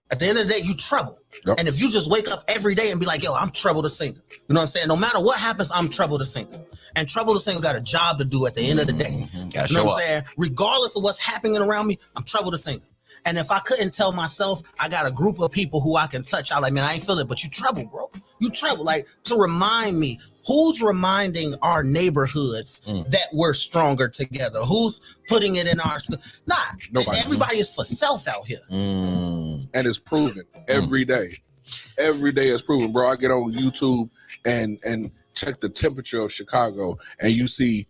At the end of the day, you Treble. And if you just wake up every day and be like, yo, I'm Treble the singer. You know what I'm saying? No matter what happens, I'm Treble the singer. And Treble the singer got a job to do at the end of the day. You know what I'm saying? Regardless of what's happening around me, I'm Treble the singer. And if I couldn't tell myself, I got a group of people who I can touch. I'm like, man, I ain't feel it, but you Treble, bro. You Treble. Like, to remind me, who's reminding our neighborhoods that we're stronger together? Who's putting it in our school? Nah, nobody. Everybody is for self out here. And it's proven every day. Every day it's proven, bro. I get on YouTube and check the temperature of Chicago, and you see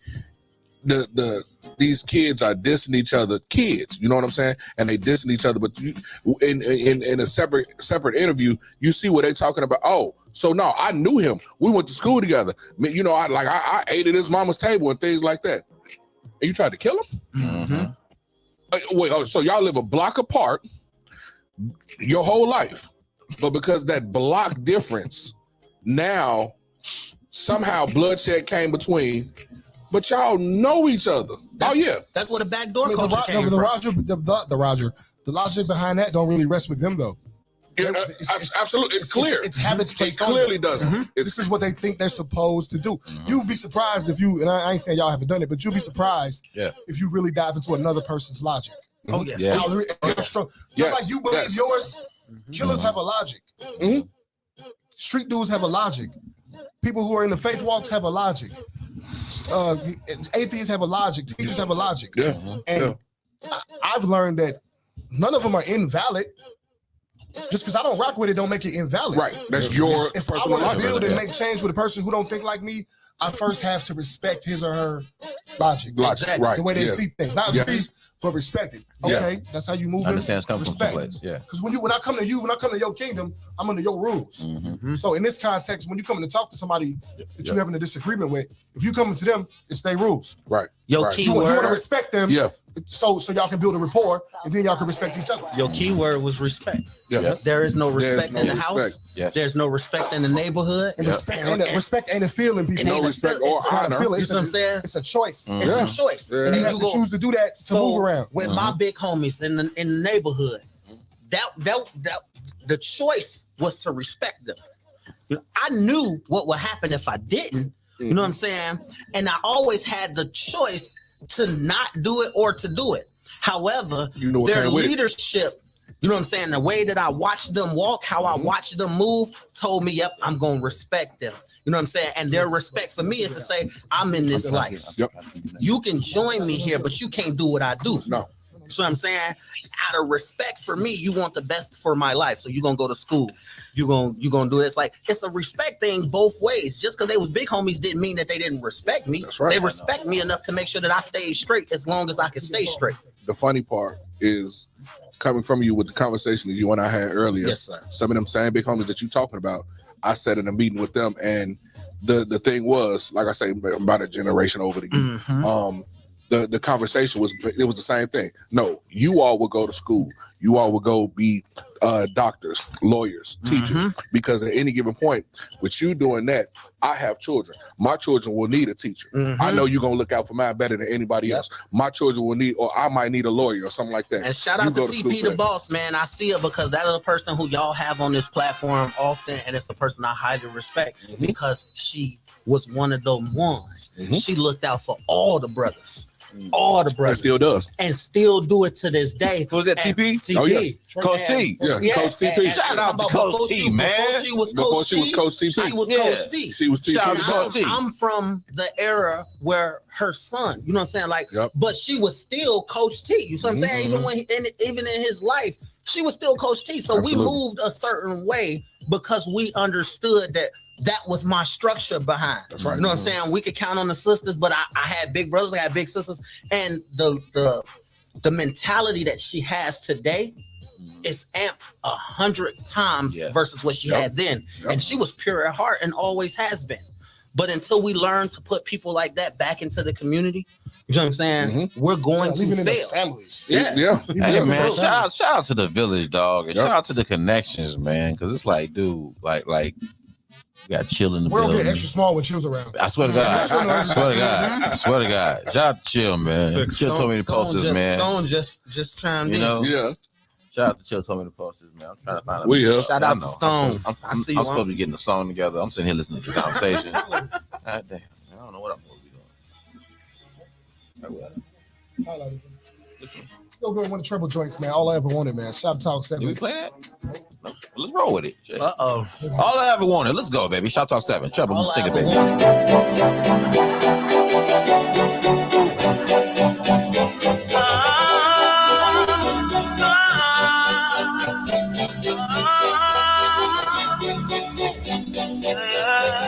these kids are dissing each other, you know what I'm saying? And they dissing each other, but you, in a separate interview, you see what they talking about. Oh, so no, I knew him. We went to school together. You know, I ate at his mama's table and things like that. And you tried to kill him? Wait, so y'all live a block apart your whole life, but because that block difference, now somehow bloodshed came between. But y'all know each other. That's where the backdoor culture came from. The logic behind that don't really rest with them though. Absolutely, it's clear. It's habits placed on them. It clearly doesn't. This is what they think they're supposed to do. You'd be surprised if you, and I ain't saying y'all haven't done it, but you'd be surprised if you really dive into another person's logic. Oh yeah. Just like you believe yours, killers have a logic. Street dudes have a logic. People who are in the faith walks have a logic. Atheists have a logic. Teachers have a logic. And I've learned that none of them are invalid. Just because I don't rock with it, don't make it invalid. Right. That's your if personal I want to logic. build and make change with a person who don't think like me, I first have to respect his or her logic. Right. The way they see things. Not agree, but respect it. Okay, that's how you move. Understands comes from respect. place. Yeah. Because when I come to you, when I come to your kingdom, I'm under your rules. So in this context, when you come to talk to somebody that you're having a disagreement with, if you come to them, it's their rules. Right. Your You want to respect them. so y'all can build a rapport, and then y'all can respect each other. Your key word was respect. Yeah. There is no respect no in the respect. house. Yes. There's no respect in the neighborhood. And respect ain't a feeling, people. No ain't a respect feel- or it's not a honor. feeling. You see what I'm saying? It's a choice. It's Yeah. a choice. Yeah. And you you have to go- choose to do that to move around. With my big homies in the neighborhood, that the choice was to respect them. You know, I knew what would happen if I didn't. You know what I'm saying? And I always had the choice to not do it or to do it. However, You know what their came with it. leadership, you know what I'm saying? The way that I watched them walk, how I watched them move, told me, yep, I'm going to respect them. You know what I'm saying? And their respect for me is to say, I'm in this life. Yep. You can join me here, but you can't do what I do. No. So I'm saying, out of respect for me, you want the best for my life. So you're gonna go to school. You're gonna do it. It's like it's a respect thing both ways. Just because they was big homies didn't mean that they didn't respect me. That's right. They respect me enough to make sure that I stayed straight as long as I can stay straight. The funny part is coming from you with the conversation that you and I had earlier. Yes, sir. Some of them same big homies that you talking about, I sat in a meeting with them, and the thing was, like I say, about a generation over the years. Mhm. The conversation was the same thing. No, you all will go to school. You all will go be doctors, lawyers, teachers, because at any given point, with you doing that, I have children. My children will need a teacher. I know you're gonna look out for mine better than anybody else. My children will need, or I might need a lawyer or something like that. And shout You out to go school TP for the that. boss, man. I see it because that is a person who y'all have on this platform often, and it's a person I highly respect because she was one of those ones. She looked out for all the brothers. All the It brothers. still does. And still do it to this day. Who's that, And TP? TP. Oh, yeah. Coach T. Yeah, Coach TP. Shout out to Coach T, man. Before she was Before Coach she was T, Coach TP. she was Yeah. Coach T. She was TP. Shout out And to Coach T. I'm from the era where her son, you know what I'm saying? Like, Yep. but she was still Coach T. You know what I'm saying? Even when even in his life, she was still Coach T. So Absolutely. we moved a certain way because we understood that was my structure behind. That's right. You know what I'm saying? We could count on the sisters, but I had big brothers, I had big sisters, and the mentality that she has today is amped 100 times Yes. versus what she had then. Yep. And she was pure at heart and always has been. But until we learn to put people like that back into the community, you know what I'm saying? We're going Leaving to in their fail. families. Yeah. Hey man, bro. shout out to the village, dog, and Yep. shout out to the connections, man. Because it's like, dude, like we got chill in the We're gonna building. get extra small when Chill's around. I swear to God, Yeah. I swear to God, I swear to God. Shout out to Chill, man. Chill told me to post this, man. Stone just chimed You in. know, Yeah. shout out to Chill told me to post this, man. I'm trying to find a We here. Shout out to Stone. I'm I see I'm you, supposed to be getting a song together. I'm sitting here listening to the conversation. God damn, I don't know what I'm supposed to be doing. Go go one of the treble joints, man. All I ever wanted, man. Shoptalk Did we 7. play that? No. Let's roll with it. Uh-oh. All I ever wanted. Let's go, baby. Shop Talk 7. Treble, All I sing it, ever baby.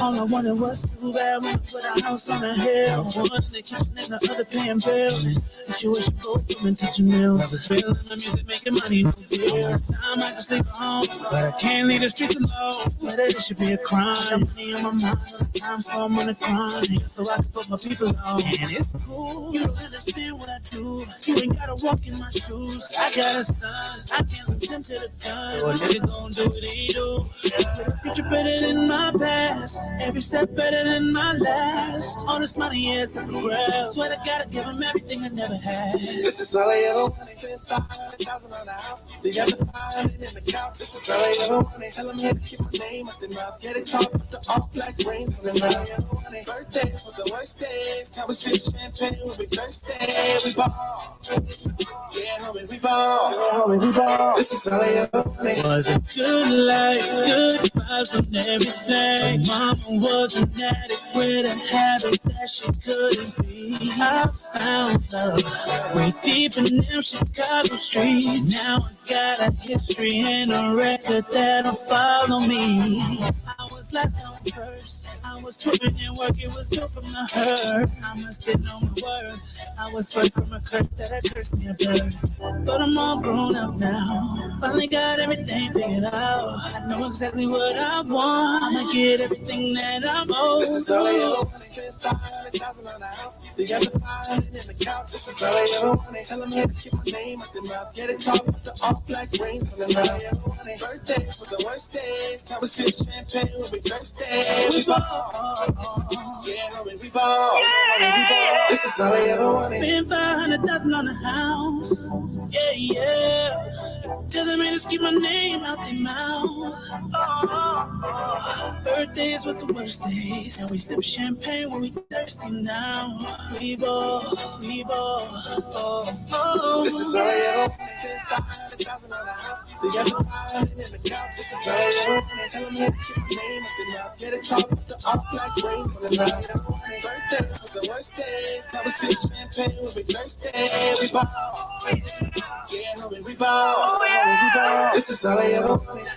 All I wanted was too bad when I put a house on a hill. One in the kitchen and the other paying bills. Situation both of them touching meals. I was feeling the music making money, no deal. Time I can sleep at home, but I can't leave the streets alone. Whether it should be a crime. Money on my mind all the time, so I'm on the grind. So I can put my people on. And it's cool, you don't understand what I do. You ain't gotta walk in my shoes. I got a son, I can't lose him to the gun. So a nigga gon' do what he do. But the future better than my past. Every step better than my last. All this money is up for grabs. Swear to God, I give him everything I never had. This is all I ever want. Spend 500,000 on the house. The other 500 in the couch. This is all I ever wanted. Tell them here to keep my name up the mouth. Get it talk with the all black rings. This is all I ever wanted. Birthdays was the worst days. Conversation champagne when we thirsty. We ball. Yeah, homie, we ball. This is all I ever wanted. Was a good life, good vibes and everything. Mama was an addict with a habit that she couldn't be. I found love way deep in them Chicago streets. Now I got a history and a record that'll follow me. I was last on first. I I was putting in work, it was built from the hurt. I must have known my worth. I was birthed from a curse that had cursed me a birth. But I'm all grown up now. Finally got everything figured out. I know exactly what I want. I'ma get everything that I'm owed. This is all I ever want. Spend 500,000 on the house. The other 500 in the couch. This is all I ever wanted. Tell them haters keep my name out their mouth. Get it talk with the all black rings. This is all I ever wanted. Birthdays were the worst days. Now we sip champagne when we thirsty. We ball. Yeah, homie, we ball. This is all I ever wanted. Spend 500,000 on the house. Yeah, yeah. Tell them haters keep my name out their mouth. Birthdays was the worst days. Now we sip champagne when we thirsty now. We ball, we ball. This is all I ever want. Spend 500,000 on the house. The other 500 in the couch. This is all I ever want. Tell them haters keep my name out their mouth. Get it talk with the all black rings. This is all I ever want. Birthdays was the worst days. Now we sip champagne when we thirsty. We ball. Yeah, homie, we ball. This is all I ever wanted.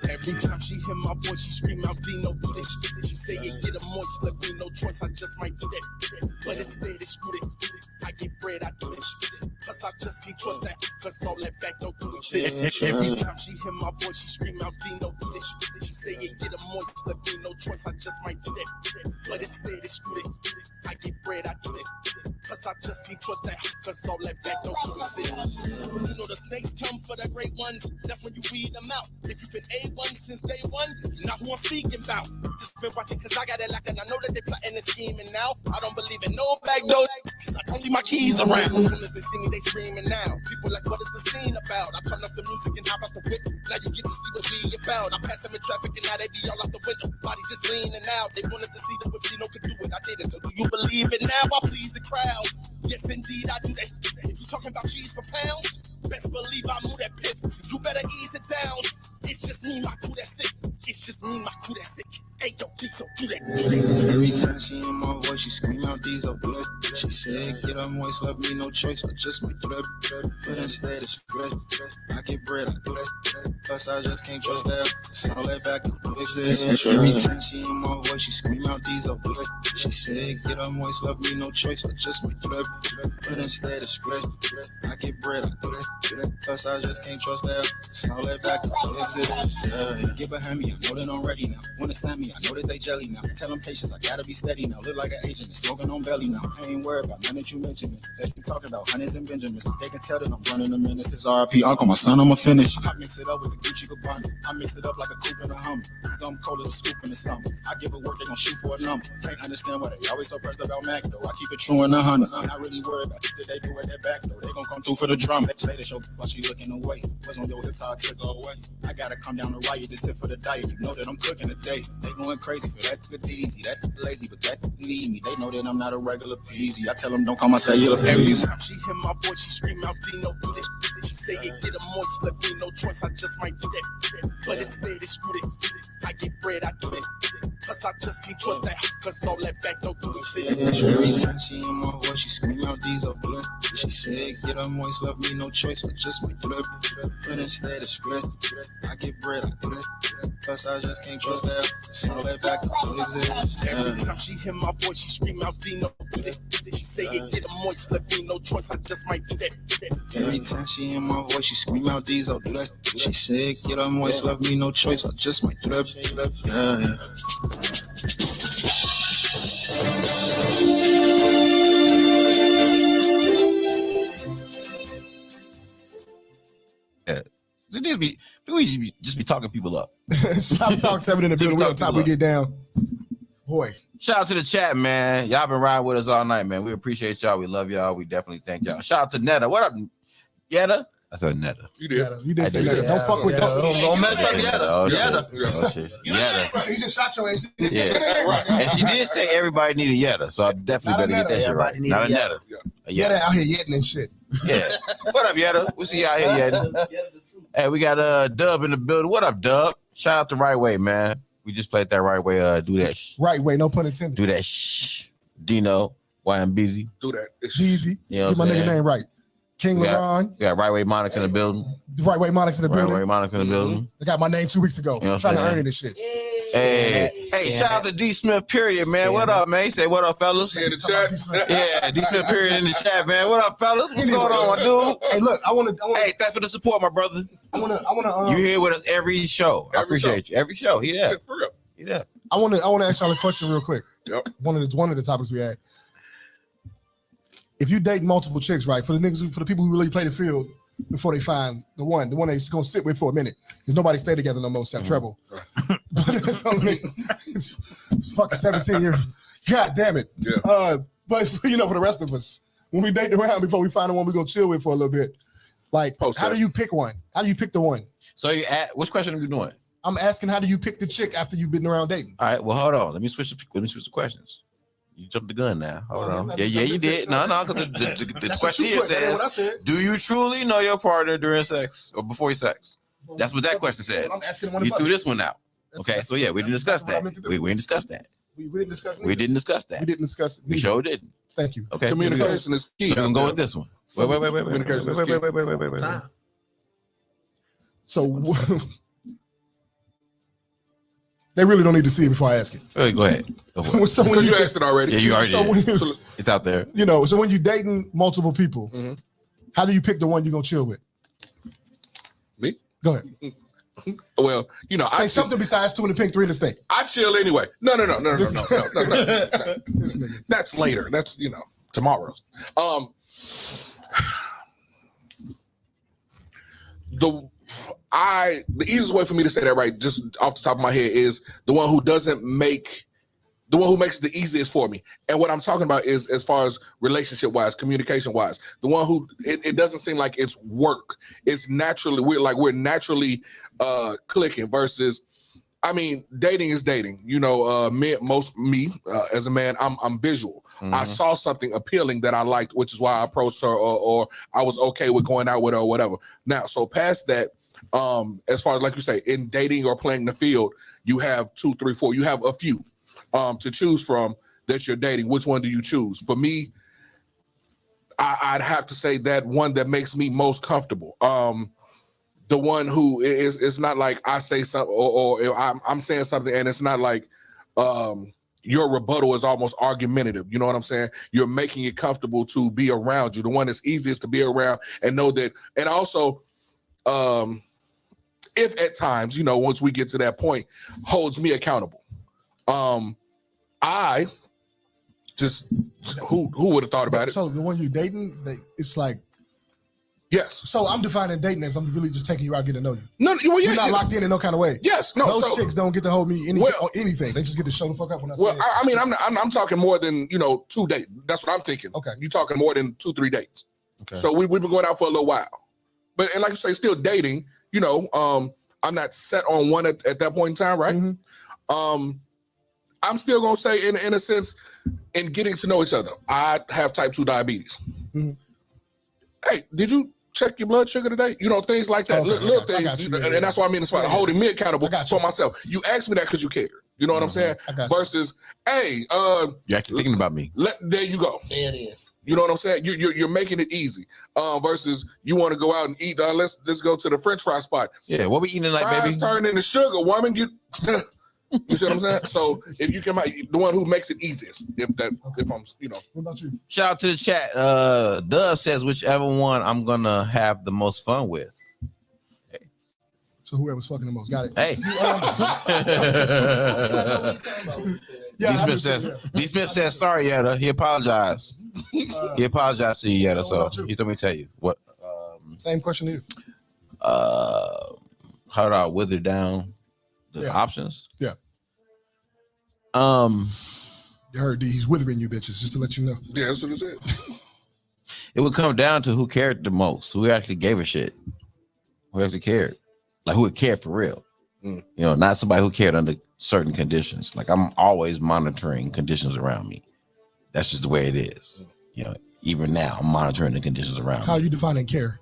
Every time she hear my voice, she scream out, Dino, do this. She say it get a moist, left me no choice, I just might do that. But instead it's screw it. I get bread, I do this. Plus I just can't trust that, cause all that back don't do exist. Every time she hear my voice, she scream out, Dino, do this. She say it get a moist, left me no choice, I just might do that. But instead it's screw it. I get bread, I do this. Plus I just can't trust that, cause all that back don't do exist. You know the snakes come for the great ones, that's when you weed them out. If you've been A1 since day one, you know who I'm speaking about. Just been watching cause I got it locked and I know that they plotting and scheming now. I don't believe in no back door, cause I don't leave my keys around. As soon as they see me, they screaming now. People like, what is the scene about? I turn up the music and hop out the whip. Now you get to see what we about. I pass them in traffic and now they be all out the window. Body just leaning out. They wanted to see that if Dino could do it, I did it. So do you believe it now? I please the crowd. Yes, indeed, I do that. If you talking about cheese for pounds, best believe I move that pip. You better ease it down. It's just me, my crew that's sick. It's just me, my crew that's sick. Hey, yo, so do that. Every time she hear my voice, she scream out these up blood. She said, get her moist, left me no choice. I just might do that. But instead it's good. I get bread, I do that. Plus I just can't trust that. It's all that back exist. Every time she hear my voice, she scream out these up blood. She said, get her moist, left me no choice. I just might do that. But instead it's good. I get bread, I do that. Plus I just can't trust that. It's all that back exist. Get behind me, I know that I'm ready now. Wanna sign me, I know that they jelly now. Tell them patience, I gotta be steady now. Live like an agent, smoking on belly now. I ain't worried about none that you mentioned. That you talking about hundreds and Benjamins. They can tell that I'm running a minute. It's RIP Uncle, my son, I'ma finish. I mix it up with the Gucci Gabbana. I mix it up like a coupe and a Hummer. Gum cold as a scoop in the summer. I give it work, they gon' shoot for a number. Can't understand why they always so pressed about Mac though. I keep it true in 100. I'm not really worried about it. They do at their back though. They gon' come through for the drama. They say they show while she looking away. What's on your hips, I took her away. I gotta come down to riot, this tip for the diet. You know that I'm cooking today. They going crazy for that good easy. That lazy, but that need me. They know that I'm not a regular peasy. I tell them don't call my cellular Every peasy. time she hear my voice, she scream out, Dino, do this. She say it get a moist, left me no choice, I just might do that. But instead it's screw it. I get bread, I do that. Plus I just can't trust that, cause all that back don't do exist. Every time she hear my voice, she scream out these up blood. She said, get her moist, left me no choice, I just might do that. But instead it's split. I get bread, I do that. Plus I just can't trust that. It's all that back don't exist. Every time she hear my voice, she scream out, Dino, do this. She say it get a moist, left me no choice, I just might do that. Every time she hear my voice, she scream out these up blood. She said, get her moist, left me no choice, I just might do that. We just be talking people up. Shoptalk 7 in the building. We on top, we get down. Boy, Shout out to the chat, man. Y'all been riding with us all night, man. We appreciate y'all. We love y'all. We definitely thank y'all. Shout out to Netta. What up, Yetta? I said Netta. You did. You did say did. that. Don't fuck with Don't mess up Yetta. Oh, Yetta. shit. Oh, shit. Yetta. He just shot your ass. Yeah. And she did say everybody needed Yetta, so I definitely better get that shit right. Not a Netta. A Yetta out here yetting and shit. Yeah. What up, Yetta? We see you out here yetting. Hey, we got Dub in the building. What up, Dub? Shout out to Right Way, man. We just played that Right Way. Do that. Right way, no pun intended. Do that. Shh. Dino. Why I'm busy. Do that. It's Easy. You know Get my what I'm nigga saying? name right. King LeBron. We got Right Way Monix in the building. Right way, Monix in the Right building. Way Monix in the building. I got my name 2 weeks ago. You know what Trying I'm to saying? earn it and shit. Hey, shout out to D Smith, period, man. What up, man? He said, what up, fellas? in the chat. Yeah, D Smith, period, in the chat, man. What up, fellas? What's going on, dude? Hey, look, I want to. Hey, thanks for the support, my brother. I want to. You here with us every show. I appreciate you. Every show. He there. For real. He there. I want to ask y'all a question real quick. Yep. One of the topics we had. If you date multiple chicks, right? For the people who really play the field before they find the one they're just gonna sit with for a minute, because nobody stay together no more except Treble. It's fucking 17 years. God damn it. Yeah. But for the rest of us, when we date around before we find the one we gonna chill with for a little bit, like how do you pick one? How do you pick the one? So which question are you doing? I'm asking, how do you pick the chick after you've been around dating? All right, well, hold on. Let me switch the questions. You jumped the gun now. Hold on. Yeah, you did. No, because the question here says, do you truly know your partner during sex or before sex? That's what that question says. I'm asking You threw this one out. Okay, so yeah, we didn't discuss that. We didn't discuss that. We didn't discuss it. We didn't discuss that. We didn't discuss it. We sure didn't. Thank you. Okay. Communication is key. So we're gonna go with this one. Wait. So they really don't need to see it before I ask it. Go ahead. Because you asked it already. Yeah, you already did. It's out there. So when you're dating multiple people, how do you pick the one you're gonna chill with? Me? Go ahead. Well, say something besides 2 in the pink, 3 in the steak. I chill anyway. No. This nigga. That's later. That's tomorrow. The easiest way for me to say that right, just off the top of my head, is the one who makes it the easiest for me. And what I'm talking about is as far as relationship wise, communication wise, the one who it doesn't seem like it's work. It's naturally we're naturally clicking versus, I mean, dating is dating. As a man, I'm visual. I saw something appealing that I liked, which is why I approached her or I was okay with going out with her or whatever. Now, so past that, as far as like you say, in dating or playing the field, you have 2, 3, 4, you have a few to choose from that you're dating. Which one do you choose? For me, I'd have to say that one that makes me most comfortable. The one who it's not like I say something or I'm saying something and it's not like your rebuttal is almost argumentative. You know what I'm saying? You're making it comfortable to be around you. The one that's easiest to be around and know that. And also, if at times, once we get to that point, holds me accountable. I just who would have thought about it? So the one you're dating, it's like, yes. So I'm defining dating as I'm really just taking you out, getting to know you. No, well, yeah, you're not locked in no kind of way. Yes, no. Those chicks don't get to hold me on anything. They just get to show the fuck up when I say it. I mean, I'm talking more than 2 dates. That's what I'm thinking. Okay, you're talking more than 2, 3 dates. Okay. So we've been going out for a little while, and like you say, still dating. I'm not set on one at that point in time, right? Mm-hmm. I'm still gonna say, in a sense, in getting to know each other, I have type 2 diabetes. Mm-hmm. Hey, did you check your blood sugar today? Things like that, little things, and that's what I mean. It's like holding me accountable for myself. You asked me that because you care. You know what I'm saying? Versus, hey, you're actually thinking about me. There you go. There it is. You know what I'm saying? You're making it easy. Versus you want to go out and eat. Let's go to the French fry spot. Yeah, what we eating tonight, Fries baby? Turn into sugar, woman. You see what I'm saying? So if you can, the one who makes it easiest. If I'm, What about you? Shout out to the chat. Dove says whichever one I'm gonna have the most fun with. So whoever's fucking the most, got it. Hey. D. Smith says sorry, Yetta. He apologized. He apologized to you, Yetta. So he told me to tell you what. Same question to you. How do I wither down the options? Yeah. You heard D, he's withering you bitches, just to let you know. Yeah, that's what it said. It would come down to who cared the most, who actually gave a shit, who actually cared, like who would care for real. You know, not somebody who cared under certain conditions. Like I'm always monitoring conditions around me. That's just the way it is. You know, even now I'm monitoring the conditions around How me. are you defining care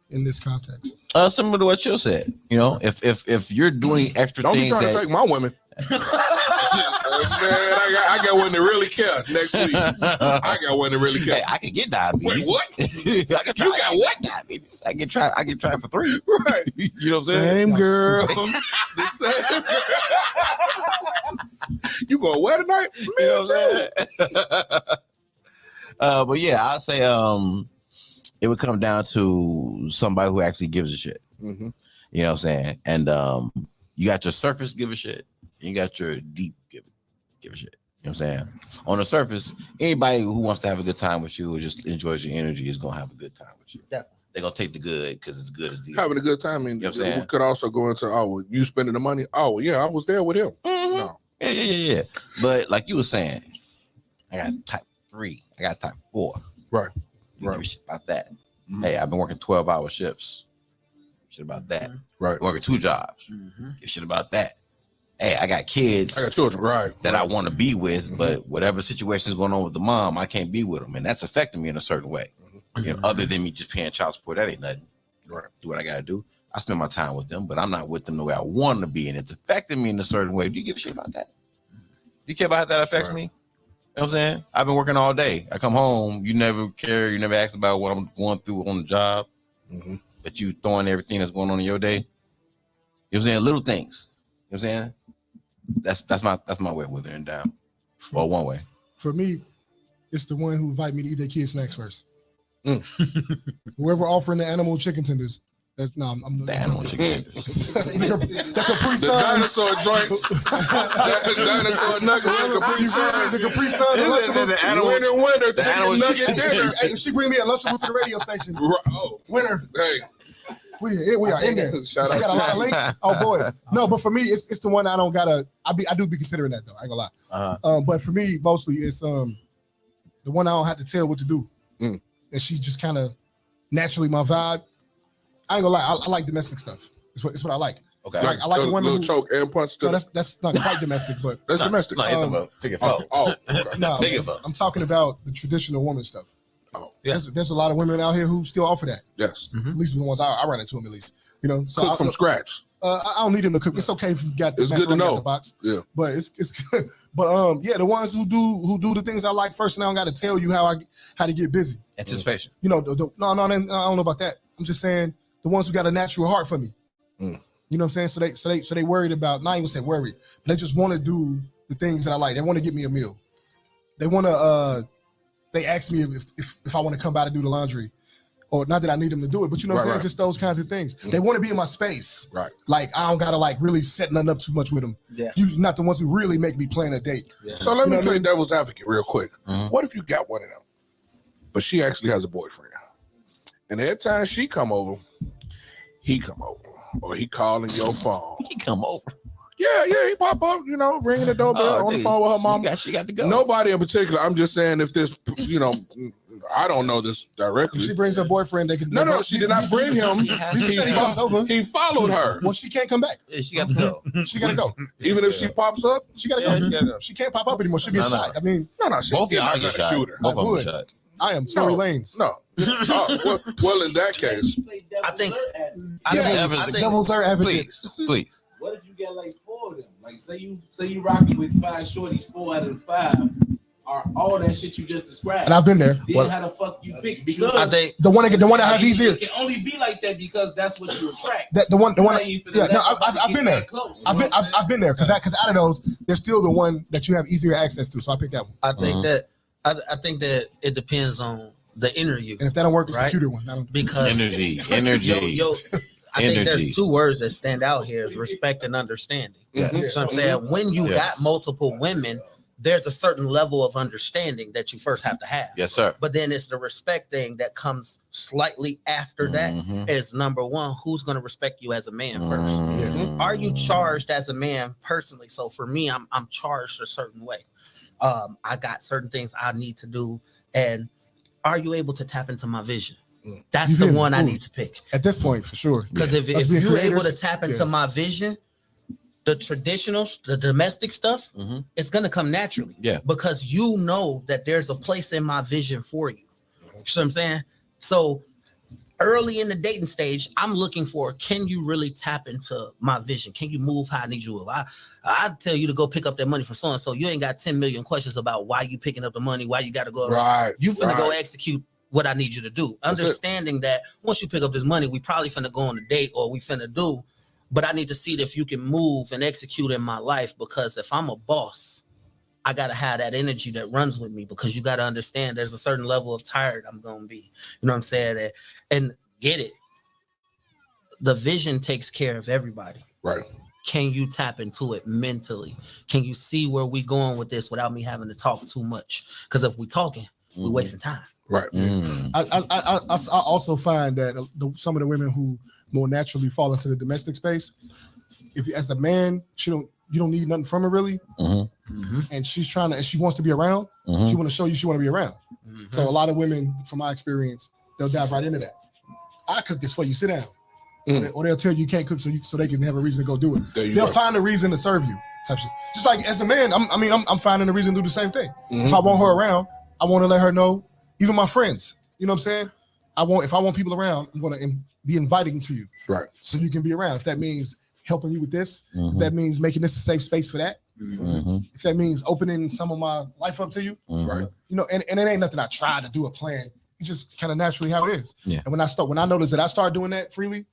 in this context? Similar to what you said. You know, if you're doing extra Don't be things, trying that, to take my women. Man, I got one that really care next week. I got one that really care. Hey, I can get diabetes. Wait, what? I can try. You got what? Diabetes. I can try for 3. Right. You know what I'm saying? Same girl. You going where tonight? You know what I'm saying? But yeah, I'll say it would come down to somebody who actually gives a shit. Mm-hmm. You know what I'm saying? And you got your surface give a shit, and you got your deep give a shit. You know what I'm saying? On the surface, anybody who wants to have a good time with you or just enjoys your energy is gonna have a good time with you. Definitely. They're gonna take the good because it's good as deep. Having a good time. And You know what I'm saying? we could also go into, oh, well, you spending the money? Oh, well, yeah, I was there with him. Mhm. No. Yeah. But like you were saying, I got type 3, I got type 4. Right. You give a shit about that. Mhm. Hey, I've been working 12-hour shifts. Shit about that. Right. Working 2 jobs. Give shit about that. Hey, I got kids I got children. Right. that I want to be with, but whatever situation is going on with the mom, I can't be with them, and that's affecting me in a certain way. You know, other than me just paying child support, that ain't nothing. Right. Do what I gotta do. I spend my time with them, but I'm not with them the way I want to be, and it's affecting me in a certain way. Do you give a shit about that? Do you care about how that affects me? You know what I'm saying? I've been working all day. I come home, you never care, you never ask about what I'm going through on the job, but you throwing everything that's going on in your day. You know what I'm saying? Little things. You know what I'm saying? That's my way of withering down. Or one way. For me, it's the one who invite me to eat their kids' snacks first. Whoever offering the animal chicken tenders. That's I'm the animal chicken tenders. the Capri The Sun. dinosaur joints. The dinosaur nuggets. The Capri Sun. The Capri Sun. The animal- Winter. the animal Chicken nugget chicken dinner. Hey, she bring me a Lunchable to the radio station. Oh, Winter. hey. We are in there. Shout She out got a to lot of link. Oh boy. No, but for me, it's the one I don't gotta. I do be considering that though. I ain't gonna lie. But for me, mostly it's the one I don't have to tell what to do. And she just kind of naturally my vibe. I ain't gonna lie. I like domestic stuff. It's what I like. Okay. Like I like the women who choke and punch. No, that's not quite domestic, but That's domestic. Figure 4. no, Bigger fuck. I'm talking about the traditional woman stuff. Oh, There's a lot of women out here who still offer that. yes. At least the ones I run into them at least. You know, so Cook from scratch. I don't need them to cook. It's okay if you got the It's good to macaroni out know. the box. Yeah. But it's good. But yeah, the ones who do the things I like first, and I don't got to tell you how to get busy. Anticipation. You know, no, I don't know about that. I'm just saying the ones who got a natural heart for me. You know what I'm saying? So they worried about, not even say worried, but they just want to do the things that I like. They want to get me a meal. They want to they ask me if I want to come by to do the laundry. Or not that I need them to do it, but you know what I'm saying? Right. Just those kinds of things. They want to be in my space. Right. Like I don't gotta like really set nothing up too much with them. Yeah. You not the ones who really make me plan a date. So let You me know what I play mean? devil's advocate real quick. What if you got one of them, but she actually has a boyfriend, and every time she come over, he come over, or he calling your phone. He come over. Yeah, he pop up, you know, ringing the doorbell on the phone with her mom. She got to go. Nobody in particular. I'm just saying if this, you know, I don't know this directly. If she brings her boyfriend, they can. No, she did not bring him. He said he comes over. He followed her. Well, she can't come back. Yeah, she got to go. She gotta go. Even if she pops up? She gotta Yeah, go. she gotta go. She can't pop up anymore. She'll get shot. I mean, No, she Both of y'all not get gonna shot. shoot her. Both of them would. shot. I am Tory Lanez. No. Oh, well, in that case, I think Devil's their advocate. Please. What if you get like 4 of them? Like say you rocking with 5 shorties, 4 out of the 5 are all that shit you just described. And I've been there. Then how the fuck you pick? Because I think The one that have easier. it can only be like that because that's what you attract. The one. You Yeah, finna no, let I've been there. close, I've been there because out of those, there's still the one that you have easier access to. So I picked that one. I think that I think that it depends on the interview. And if that don't work, it's Right. the cuter one. I don't, Because Energy. I think Energy. there's 2 words that stand out here: is respect and understanding. Yes. So I'm saying when you got multiple women, there's a certain level of understanding that you first have to have. Yes, sir. But then it's the respect thing that comes slightly after that. Is number one, who's going to respect you as a man first? Are you charged as a man personally? So for me, I'm charged a certain way. I got certain things I need to do. And are you able to tap into my vision? That's the one I need to pick. At this point, for sure. Because if you're able to tap into my vision, the traditionals, the domestic stuff, it's going to come naturally. Yeah. Because you know that there's a place in my vision for you. You know what I'm saying? So early in the dating stage, I'm looking for, can you really tap into my vision? Can you move how I need you? I tell you to go pick up that money from so-and-so. You ain't got 10 million questions about why you picking up the money, why you got to go. Right. You finna go execute what I need you to do. Understanding that once you pick up this money, we probably finna go on a date or we finna do, but I need to see if you can move and execute in my life, because if I'm a boss, I got to have that energy that runs with me, because you got to understand there's a certain level of tired I'm going to be. You know what I'm saying? And get it. The vision takes care of everybody. Right. Can you tap into it mentally? Can you see where we going with this without me having to talk too much? Because if we talking, we're wasting time. Right. I also find that some of the women who more naturally fall into the domestic space, if as a man, you don't need nothing from her really, and she wants to be around. She want to show you she want to be around. So a lot of women, from my experience, they'll dive right into that. I cook this for you. Sit down, or they'll tell you can't cook so they can have a reason to go do it. They'll find a reason to serve you. Type shit. Just like as a man, I'm finding a reason to do the same thing. If I want her around, I want to let her know. Even my friends, you know what I'm saying? If I want people around, I'm going to be inviting to you. Right. So you can be around. If that means helping you with this, if that means making this a safe space for that, if that means opening some of my life up to you, right? You know, and it ain't nothing I try to do a plan. It's just kind of naturally how it is. Yeah. And when I notice that I start doing that freely,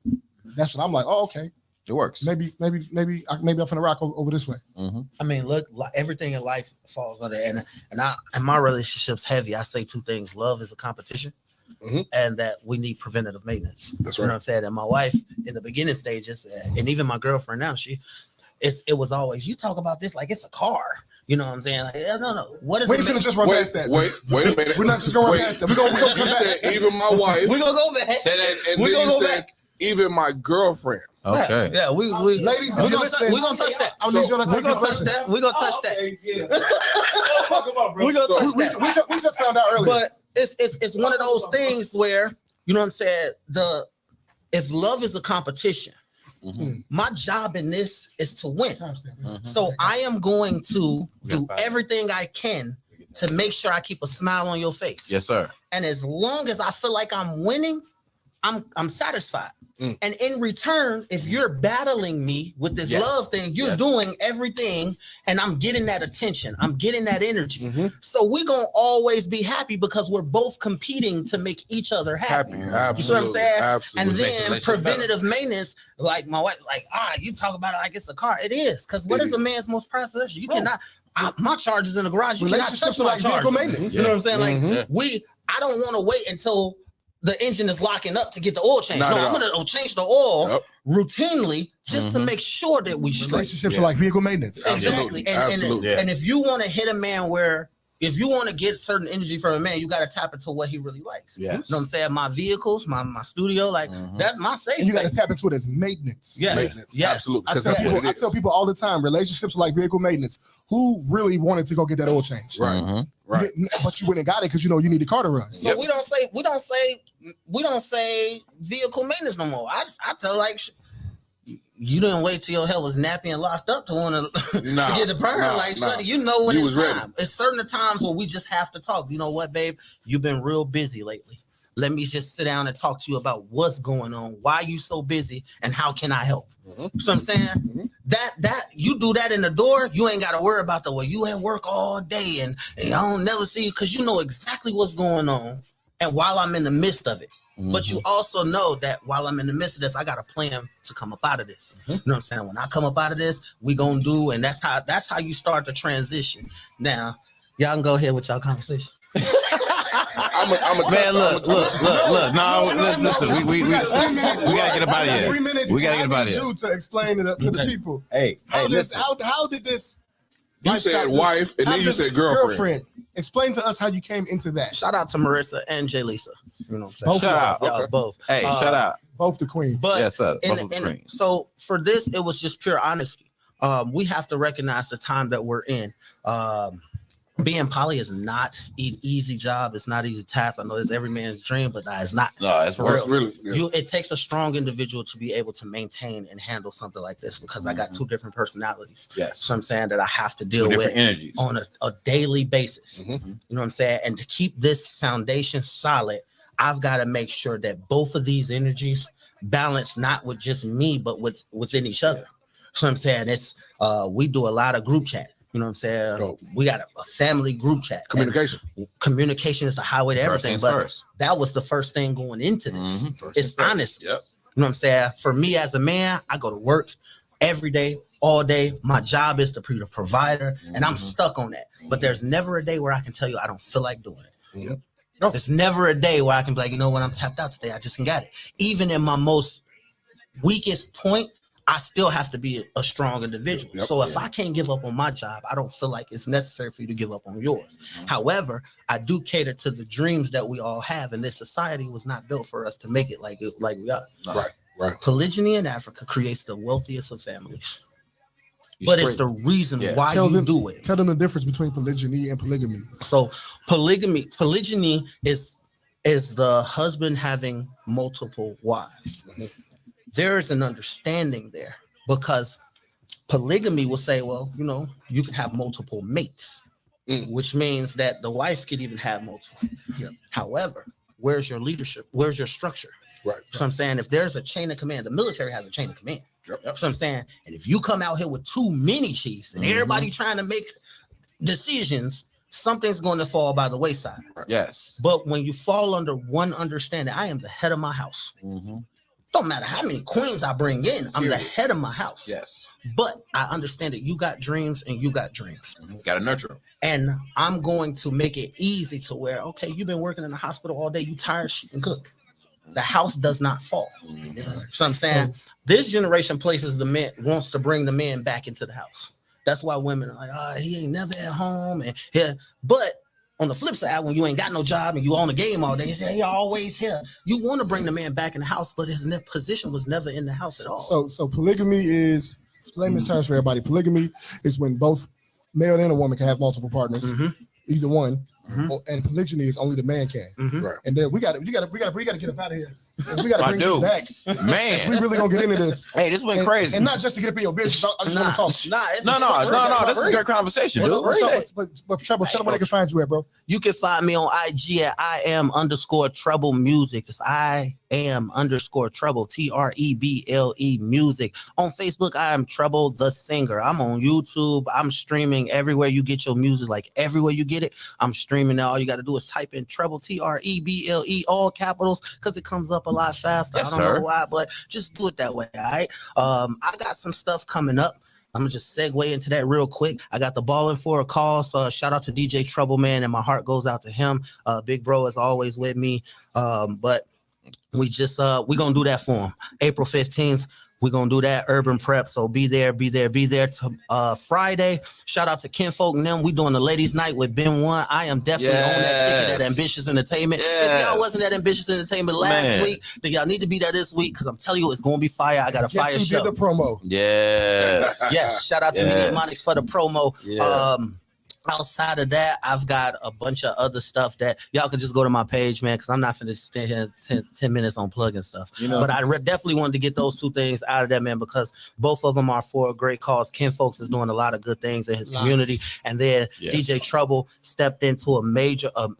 that's when I'm like, oh, okay. It works. Maybe I'm finna rock over this way. I mean, look, everything in life falls under, and my relationship's heavy. I say two things: love is a competition, and that we need preventative maintenance. That's right. You know what I'm saying? And my wife in the beginning stages, and even my girlfriend now, it was always, you talk about this like it's a car. You know what I'm saying? Like, no. What is? We ain't finna just run past that. Wait a minute. We're not just gonna run past that. We're gonna come back. Even my wife. We're gonna go back. And we're gonna go back. Even my girlfriend. Okay. Yeah, we ladies, we're gonna touch that. We're gonna touch that. We're gonna touch that. We just found out earlier. But it's one of those things where, you know what I'm saying, if love is a competition, my job in this is to win. So I am going to do everything I can to make sure I keep a smile on your face. Yes, sir. And as long as I feel like I'm winning, I'm satisfied. And in return, if you're battling me with this love thing, you're doing everything, and I'm getting that attention. I'm getting that energy. So we're going to always be happy because we're both competing to make each other happy. You know what I'm saying? Absolutely. And then preventative maintenance, like my wife, like, you talk about it like it's a car. It is. Because what is a man's most prized possession? You cannot, my charge is in the garage. You cannot touch my charge. You know what I'm saying? Like, I don't want to wait until the engine is locking up to get the oil change. I'm gonna change the oil routinely just to make sure that we straight. Relationships are like vehicle maintenance. Exactly. And if you want to hit a man where, if you want to get certain energy from a man, you got to tap into what he really likes. You know what I'm saying? My vehicles, my studio, like that's my safe. And you got to tap into it as maintenance. Yes. Absolutely. I tell people all the time, relationships are like vehicle maintenance. Who really wanted to go get that oil change? Right. Right. But you went and got it because you know you need a car to run. So we don't say vehicle maintenance no more. I tell like, you didn't wait till your hell was nappy and locked up to want to get the burn. Shuddy, you know when it's time. Ready. It's certain times where we just have to talk. You know what, babe? You've been real busy lately. Let me just sit down and talk to you about what's going on, why you so busy, and how can I help? So I'm saying that you do that in the door, you ain't got to worry about you at work all day and I don't never see you, because you know exactly what's going on. And while I'm in the midst of it, but you also know that while I'm in the midst of this, I got a plan to come up out of this. You know what I'm saying? When I come up out of this, we gonna do, and that's how you start the transition. Now, y'all can go ahead with y'all conversation. Look. No, listen. We gotta get about here. 3 minutes. We gotta get about here to explain it to the people. Hey, how did this You said wife, and then you said girlfriend. Explain to us how you came into that. Shout out to Marissa and J Lisa. You know what I'm saying? Both Shout out. Y'all Okay. both. Hey, shout out. Both the queens. But Yes, sir. Both of the queens. so for this, it was just pure honesty. We have to recognize the time that we're in. Being poly is not an easy job. It's not an easy task. I know it's every man's dream, but it's not. No, it's For worth real. it. Really, It takes a strong individual to be able to maintain and handle something like this because I got two different personalities. Yes. So I'm saying that I have to Two deal with different energies. on a daily basis. Mhm. You know what I'm saying? And to keep this foundation solid, I've got to make sure that both of these energies balance not with just me, but within each other. So I'm saying it's we do a lot of group chat. You know what I'm saying? Oh. We got a family group chat. communication. And communication is the highway to First everything. things But first. that was the first thing going into this. Mhm. It's honesty. Yep. You know what I'm saying? For me as a man, I go to work every day, all day. My job is to be the provider, and I'm stuck on that. But there's never a day where I can tell you I don't feel like doing it. Mhm. No. There's never a day where I can be like, you know what, I'm tapped out today. I just got it. Even in my most weakest point, I still have to be a strong individual. Yep. So if I can't give up on my job, I don't feel like it's necessary for you to give up on yours. However, I do cater to the dreams that we all have, and this society was not built for us to make it like we are. Right. Polygyny in Africa creates the wealthiest of families, You but it's straight. the reason Yeah. why Tell you them- do it. Tell them the difference between polygyny and polygamy. So polygyny is the husband having multiple wives. There is an understanding there because polygamy will say, well, you know, you can have multiple mates, which means that the wife could even have multiple. Yeah. However, where's your leadership? Where's your structure? Right. So I'm saying if there's a chain of command, the military has a chain of command. Yep. So I'm saying, and if you come out here with too many chiefs and everybody trying to make decisions, something's going to fall by the wayside. Yes. But when you fall under one understanding, I am the head of my house. Don't matter how many queens I bring in, I'm the head of my house. Yes. But I understand that you got dreams and you got dreams. Got to nurture them. And I'm going to make it easy to where, okay, you've been working in the hospital all day, you tired, she can cook. The house does not fall. So I'm saying this generation places the men, wants to bring the men back into the house. That's why women are like, oh, he ain't never at home. And here, but on the flip side, when you ain't got no job and you on the game all day, you say, he always here. You want to bring the man back in the house, but his position was never in the house at all. So polygamy is layman's terms for everybody. Polygamy is when both male and a woman can have multiple partners, either one. And polygyny is only the man can. Right. And then we got to get up out of here. We got to bring this back. Man. We really gonna get into this. Hey, this went crazy. And not just to get up in your business. I just want to talk. No. This is a great conversation, dude. But Treble, tell them where they can find you at, bro. You can find me on IG at IAM_Treble Music. It's IAM_Treble, TREBLE Music. On Facebook, I am Treble the Singer. I'm on YouTube. I'm streaming everywhere you get your music, like everywhere you get it. I'm streaming now. All you got to do is type in Treble, TREBLE, all capitals, because it comes up a lot faster. Yes, I don't sir. know why, but just do it that way. All right. I got some stuff coming up. I'm gonna just segue into that real quick. I got the Ballin' for a Cause. Shout out to DJ Trouble, man, and my heart goes out to him. Big bro is always with me. But we just we gonna do that for him. April 15th. We're gonna do that urban prep. So be there to Friday. Shout out to Kinfolk and them. We doing the ladies' night with Ben One. I am definitely on that ticket at Ambitious Entertainment. If y'all wasn't at Ambitious Entertainment last week, then y'all need to be there this week because I'm telling you it's gonna be fire. I got a fire Guess who show. did the promo? Yes. Yes, shout out to Media Monics for the promo. Yeah. Outside of that, I've got a bunch of other stuff that y'all can just go to my page, man, because I'm not finna stand here 10 minutes on plugging stuff. You know. But I definitely wanted to get those two things out of that, man, because both of them are for a great cause. Ken Folks is doing a lot of good things in his community, and then DJ Trouble stepped into a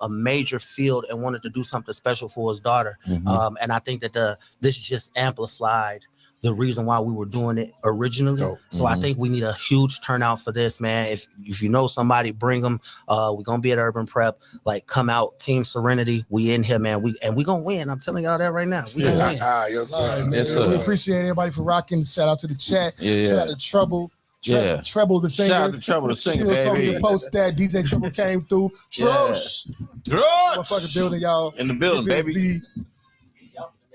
major field and wanted to do something special for his daughter. And I think that this just amplified the reason why we were doing it originally. So I think we need a huge turnout for this, man. If you know somebody, bring them. We're gonna be at Urban Prep. Like, come out, Team Serenity. We in here, man. We gonna win. I'm telling y'all that right now. We gonna win. Yes, All right, man. Yes, sir. We appreciate everybody for rocking. Shout out to the chat. Shout out to Trouble. Yeah. Treble the Singer. Shout out to Treble the Singer, She told me baby. to post that. DJ Treble came through. Trosh. Motherfucking building, y'all. In the building, Get this baby. D.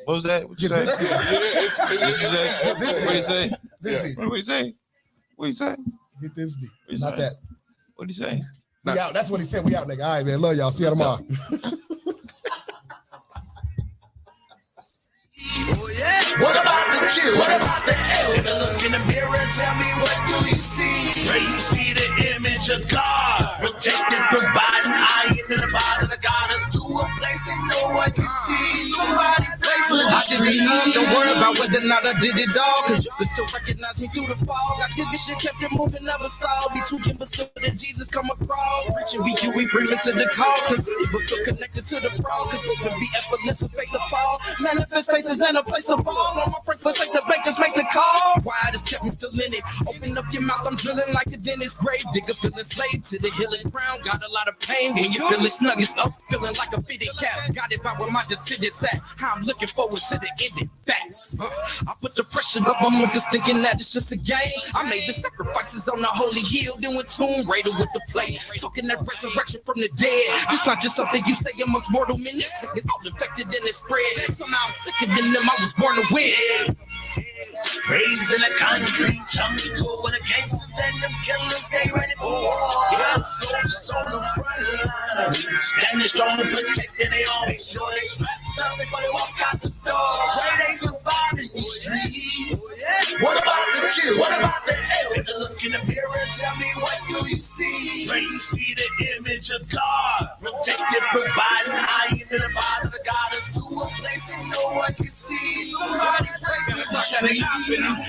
What was that? What you Get say? this D. What you say? This D. What you say? What you say? Get this D. you Not say? that. What'd he say? We out. That's what he said. We out, nigga. All right, man. Love y'all. See y'all tomorrow. What about the chill? What about the L? Take a look in the mirror and tell me, what do you see? Where you see the image of God, protecting, providing, I in the body that got us to a place that no one can see. Somebody pray for the street. Don't worry about whether or not I did it all, cause you can still recognize me through the fog. I did this shit, kept it moving, never stalled. Be tweaking, but still that Jesus come across. Preaching be you, we freeman to the cause. Cause but feel connected to the fraud. Cause it can be effortless and fake the fall. Manifest spaces and a place to ball. On my breakfast, like the bakers make the call. Why this kept me still in it? Open up your mouth, I'm drilling like a dentist grave digger. Feeling slave to the healing crown. Got a lot of pain when you feel it snug. It's up, feeling like a fitted cap. Got it by where my descendants at. How I'm looking forward to the ending. Facts. I put the pressure up on niggas thinking that it's just a game. I made the sacrifices on the holy hill, doing Tomb Raider with the play. Talking that resurrection from the dead. This not just something you say amongst mortal men. This thing is all infected and it spread. Somehow I'm sicker than them. I was born to win. Raised in a concrete jungle where the gangsters and them killers stay ready for war. Young soldiers on the front line, standing strong and protecting their own. Make sure they strapped up before they walk out the door. Pray they survive in these streets. What about the chill? What about the L? Take a look in the mirror and tell me, what do you see? Where you see the image of God, protected, providing, I in the body that got us to a place that no one can see. Somebody pray for the street.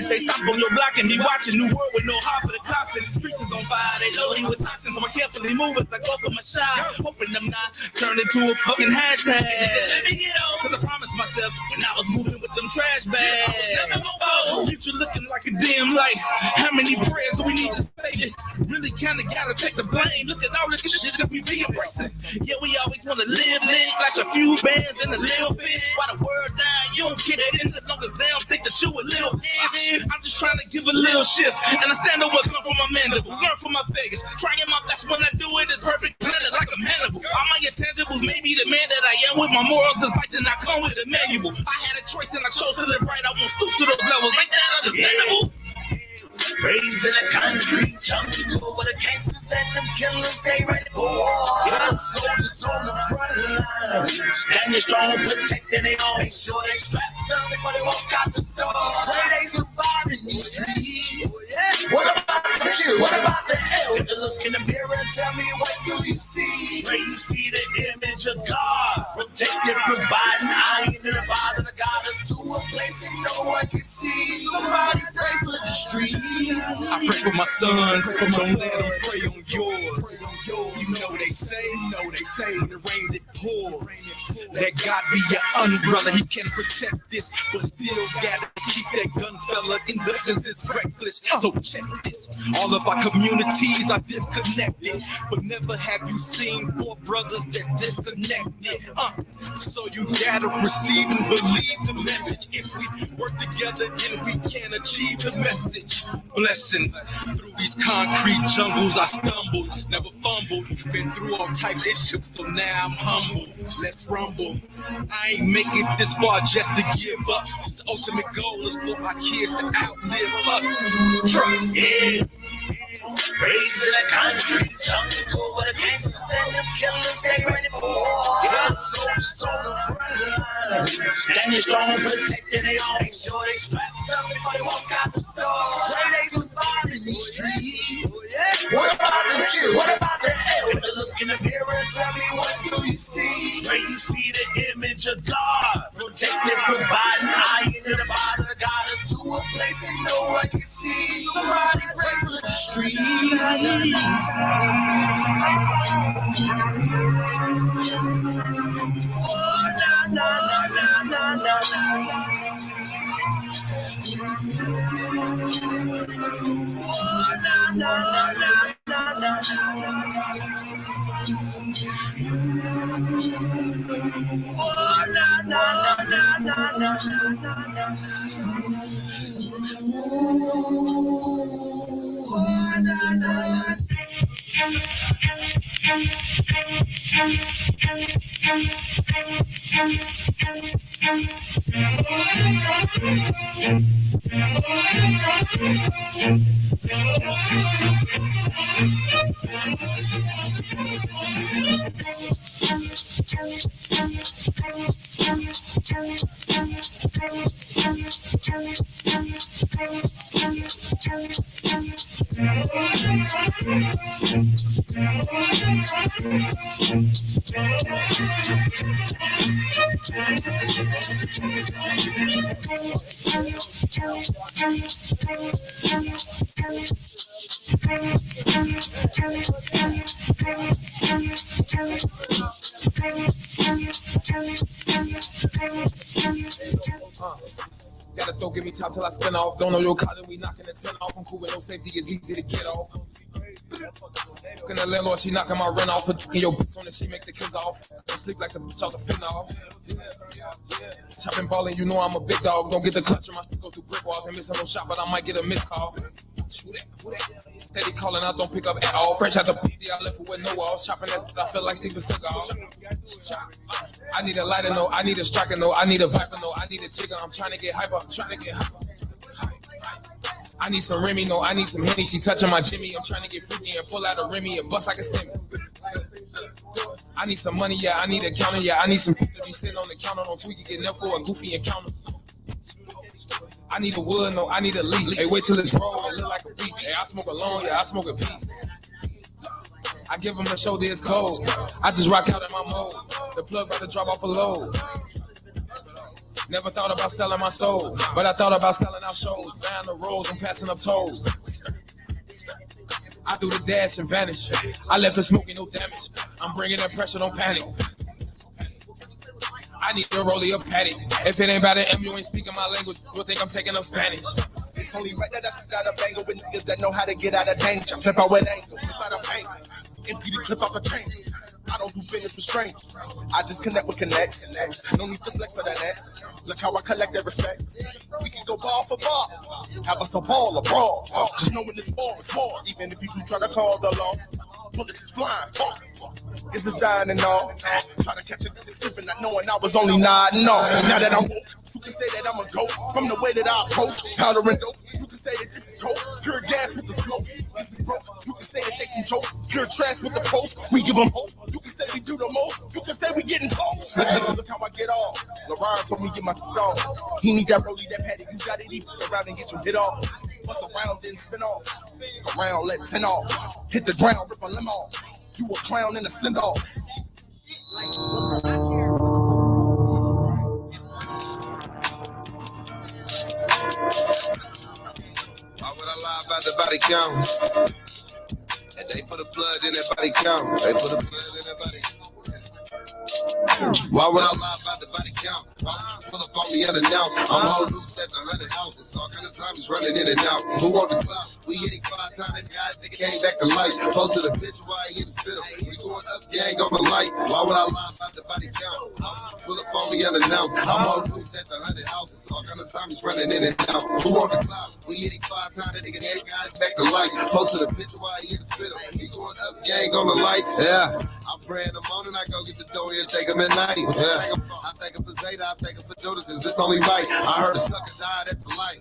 They stop on your block and be watching New World with no heart for the cops and the streets is on fire. They loading with toxins, so I carefully move as I go for my shot. Hoping them not turn into a fucking hashtag. Let me get on. Cause I promised myself when I was moving with them trash bags. Oh, future looking like a dim light. How many prayers do we need to say it? Really kinda gotta take the blame. Look at all this shit that we be embracing. Yeah, we always wanna live, flash a few bands in a little bit. While the word die, you don't get it in as long as they don't think that you a little bit. I'm just trying to give a little shift. And I stand over, learn from my mandible, learn from my Vegas. Trying my best when I do it is perfect. Planted like I'm Hannibal. All my intangibles made me the man that I am. With my morals is like then I come with a manual. I had a choice and I chose to live right. I won't stoop to those levels. Ain't that understandable? Raised in a concrete jungle where the gangsters and them killers stay ready for war. Young soldiers on the front line, standing strong, protecting their own. Make sure they strapped up before they walk out the door. Pray they survive in these streets. What about the chill? What about the L? Take a look in the mirror and tell me, what do you see? Where you see the image of God, protecting, providing, I in the body that got us to a place that no one can see. Somebody pray for the street. I pray for my sons, don't let them pray on yours. You know they say, when the rain it pours. Let God be your umbrella, he can protect this, but still gotta keep that gun fella in the sense it's reckless. So check this, all of our communities are disconnected, but never have you seen four brothers that's disconnected. So you gotta receive and believe the message. If we work together, then we can achieve the message. Blessings through these concrete jungles, I stumbled, never fumbled. Been through all type issues, so now I'm humble. Let's rumble. I ain't making this far just to give up. The ultimate goal is for our kids to outlive us. Trust. Yeah. Raised in a concrete jungle where the gangsters and them killers stay ready for war. Young soldiers on the front line, standing strong, protecting their own. Make sure they strapped up before they walk out the door. Pray they survive in these streets. What about the chill? What about the L? Take a look in the mirror and tell me, what do you see? Where you see the image of God, protecting, providing, I in the body that got us to a place that no one can see. Somebody pray for the streets. Gotta throw, give me top till I spin off. Don't know your collar, we knocking the 10 off. I'm cool with no safety, it's easy to get off. Fucking the landlord, she knocking my rent off. Put in your boots on it, she make the kids off. I sleep like the bitch off the fin off. Chopping ballin', you know I'm a big dog. Don't get the clutch on my shit, go through brick walls. Ain't missing no shot, but I might get a missed call. Who that? Steady calling out, don't pick up at all. Fresh out the PD, I left it with no walls. Chopping that, I feel like Steven Seagal. I need a lighter, no. I need a striker, no. I need a viper, no. I need a chicken. I'm trying to get hyper. I need some Remy, no. I need some Henny. She touching my Jimmy. I'm trying to get freaky and pull out a Remy and bust like a semi. I need some money, yeah. I need a counter, yeah. I need some people to be sitting on the counter. Don't tweak it, get enough for a goofy encounter. I need a wood, no, I need a leaf. Hey, wait till it's roll, it look like a beef. Hey, I smoke alone, yeah, I smoke a piece. I give them a show, it's cold. I just rock out in my mode. The plug about to drop off a load. Never thought about selling my soul, but I thought about selling out shows. Buying the rolls, I'm passing up tolls. I threw the dash and vanished. I left the smoking, no damage. I'm bringing that pressure, don't panic. I need to roll your patty. If it ain't about an M, you ain't speaking my language. You'll think I'm taking up Spanish. It's only right that I got a banger with niggas that know how to get out of danger. Flip out with angle, flip out of pain. Empty the clip out the chain. I don't do business with strangers. I just connect with connects. No need to flex for that net. Look how I collect that respect. We can go ball for ball. Have us a ball abroad. Just knowing this ball is ball. Even if you do try to call the law. Bullets is flying. This is dying and all. Try to catch it slipping, not knowing I was only nodding off. Now that I'm woke, you can say that I'm a goat. From the way that I approach, powder and dope. You can say that this is coke. Pure gas with the smoke. This is broke. You can say that they can choke. Pure trash with the post. We give them hope. You can say we do the most. You can say we getting close. Look how I get off. LeBron told me get my shit on. He need that rollie, that patty. You got it, he fuck around and get your hit off. Bust around, then spin off. Around, let 10 off. Hit the ground, rip a limb off. You a clown in a send off. Why would I lie about the body count? And they put a blood in that body count. They put a blood in that body. Why would I lie about the body count? Pull up on me unannounced. I'm all loose at 100 houses. All kind of zombies running in and out. Who want the clout? We hitting 5 times. Guys that came back to life. Close to the bitch while he in the spittle. We going up, gang on the light. Why would I lie about the body count? Pull up on me unannounced. I'm all loose at 100 houses. All kind of zombies running in and out. Who want the clout? We hitting 5 times. Nigga, hey, guys back to life. Close to the bitch while he in the spittle. We going up, gang on the lights. Yeah. I pray in the morning. I go get the dough and take him at night. Yeah. I take him for Zeta. I take him for Judas. Cause it's only right. I heard a sucker died at the light.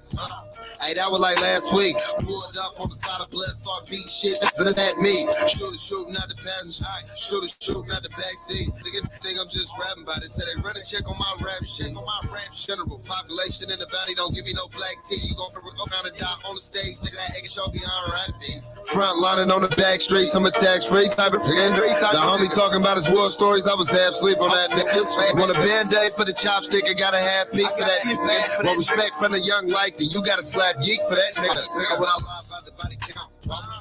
Hey, that was like last week. Pulled up on the side of blood, start beating shit. That's at me. Shooting out the passenger. Shooting out the backseat. Nigga think I'm just rapping about it. Say they run a check on my rap shit. On my rap general population in the valley. Don't give me no black tea. You gon' found a die on the stage. Nigga, that egg show behind rap beef. Front lining on the back streets. I'm a tax free type of friend. The homie talking about his war stories. I was half asleep on that nigga. Want a band-aid for the chopstick? I gotta have peak for that nigga. Want respect from the young life, then you gotta slap geek for that nigga. When I lie about the body count,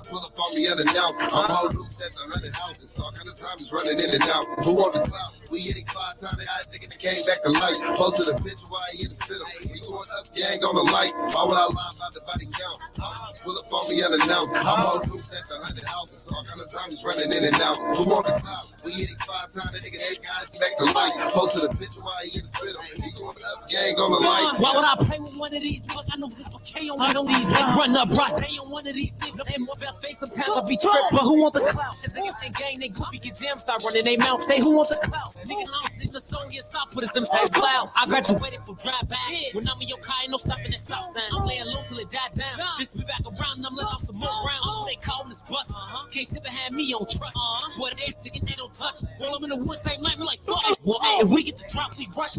pull up on me unannounced. I'm all loose at 100 houses. All kind of zombies running in and out. Who want the clout? We hitting 5 times. I think it came back to life. Close to the bitch while he in the spittle. We going up, gang on the light. Why would I lie about the body count? Pull up on me unannounced. I'm all loose at the 100 houses. All kind of zombies running in and out. Who want the clout? We hit it 5 times. The nigga ain't got it back to life. Post to the picture while he in the spittle. He going up, gang on the lights. Why would I play with one of these? Look, I know this okay on these. Run up, rock day on one of these niggas. And more about face. Sometimes I be tripped, but who want the clout? If niggas ain't gang, they goofy get jam, start running they mouth. Say who want the clout? Niggas don't see the song, get stop with us, them same clouds. I graduated from drive-by. When I'm in your car, ain't no stopping at stop sign. I'm laying low till it die down. This be back around, and I'm letting off some more rounds. They callin' us bust. Can't sit behind me on truck. Boy, they thinking they don't touch. Roll them in the woods, same night, we like fuck. Well, if we get the drop, we rush.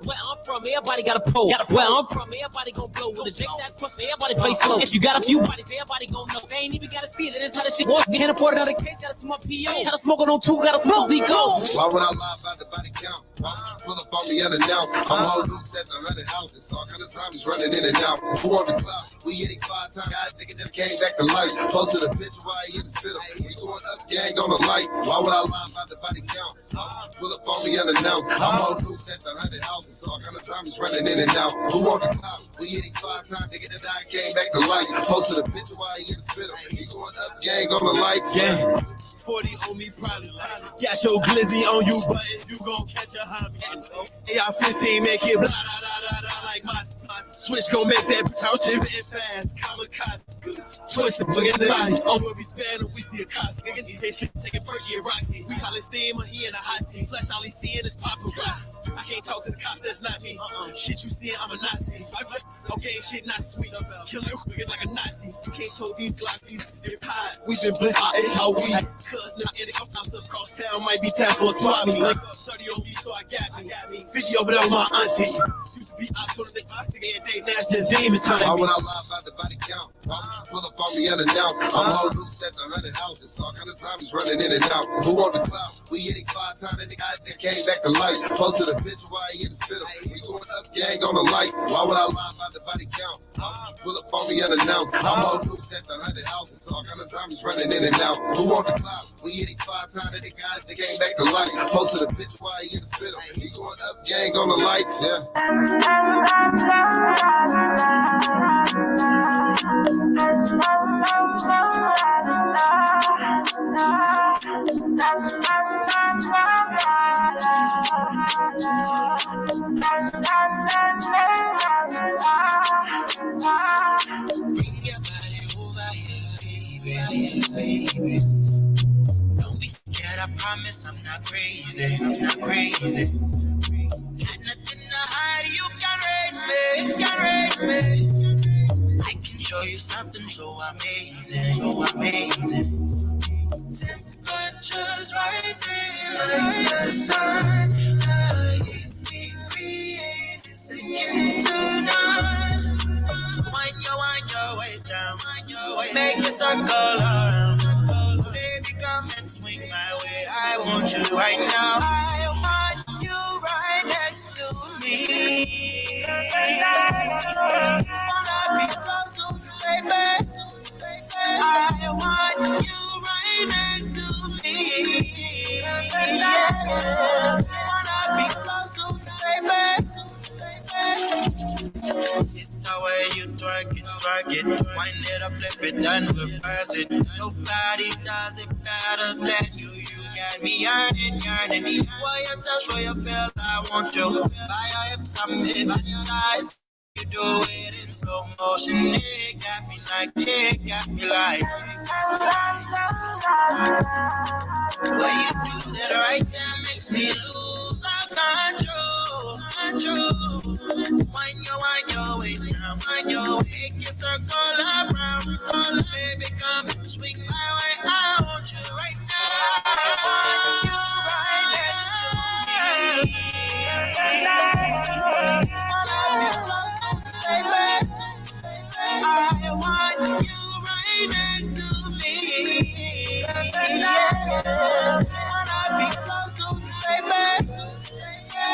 Where I'm from, everybody got a pole. Where I'm from, everybody gon' blow. With the Jake's ass crush, everybody play slow. If you got a few bodies, everybody gon' know. They ain't even gotta see it. That's how the shit work. Can't afford another case, gotta see my PO. Gotta smoke on 2, gotta smoke Zico. Why would I lie about the body count? Pull up on me unannounced. I'm all loose at the 100 houses. All kind of zombies running in and out. Who on the clock? We hit it 5 times. Guys thinking them came back to life. Post to the picture while he in the spittle. We going up, gang on the lights. Why would I lie about the body count? Pull up on me unannounced. I'm all loose at the 100 houses. All kind of zombies running in and out. Who on the clock? We hit it 5 times. Thinking that I came back to life. Post to the picture while he in the spittle. We going up, gang on the lights. Yeah. 40 on me probably like got your glizzy on you, but if you gon' catch a hobby. AR-15 make it blah, blah, blah, blah, like my switch gon' make that couch and fast. Kamikaze. Twist the boogie in the body. On where we span we see a cost. Nigga, they sleep taking Perky and Roxy. We call it steam, he in a hot seat. Flesh all he seeing is paparazzi. I can't talk to the cops, that's not me. Shit you seeing, I'm a Nazi. Okay, shit not sweet. Killer wicked like a Nazi. Can't hold these Glocks, these high. We been blessed by how we. Cuz now in it, I'm across town, might be time for a swap me. Like 30 on me, so I got me. 50 over there with my auntie. Used to be out on the box again, they now just demons. Why would I lie about the body count? Pull up on me unannounced. I'm all loose at the 100 houses. All kind of zombies running in and out. Who on the clout? We hit it 5 times and the guys that came back to life. Post to the picture while he in the spittle. We going up, gang on the lights. Why would I lie about the body count? Pull up on me unannounced. I'm all loose at the 100 houses. All kind of zombies running in and out. Who on the clout? We hit it 5 times and the guys that came back to life. Post to the picture while he in the spittle. We going up, gang on the lights. Yeah. Baby. Don't be scared, I promise I'm not crazy. I'm not crazy. Got nothing to hide, you can rate me. I can show you something so amazing. Temperatures rising like the sun. We created singing tonight. Wind your waist down. Make a circle around. Baby, come and swing my way. I want you right now. I want you right next to me. Wanna be close to you, baby. I want you right next to me. Wanna be close to you, baby. It's the way you twerk it, wind it up, flip it, and reverse it. Nobody does it better than you. You got me yearning. Before you touch where you feel, I want you. By your hips, I'm in by your eyes. You do it in slow motion. It got me like. The way you do that right there makes me lose control. Wind your waist down, make your circle around. Oh, baby, come and swing my way. I want you right now. I want you right next to me. I want you right next to me. Wanna be close to you, baby.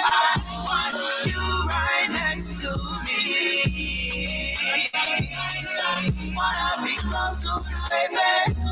I want you right next to me. Wanna be close to you, baby.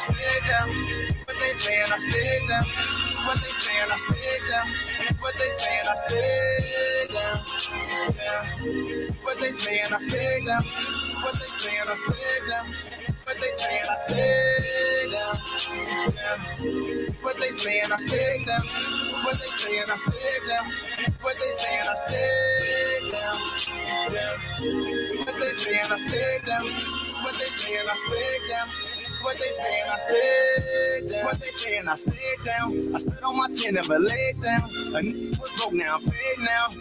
stay down. What they saying, I stay down. What they saying, I stay down. What they saying, I stay down. What they saying, I stay down. What they saying, I stay down. What they saying, I stay down. What they saying, I stay down. What they saying, I stay down. What they saying, I stay down. What they saying, I stay down. What they saying, I stay down. What they saying, I stay down. What they saying, I stay down. I stood on my 10, never laid down. A nigga was broke, now I'm paid now.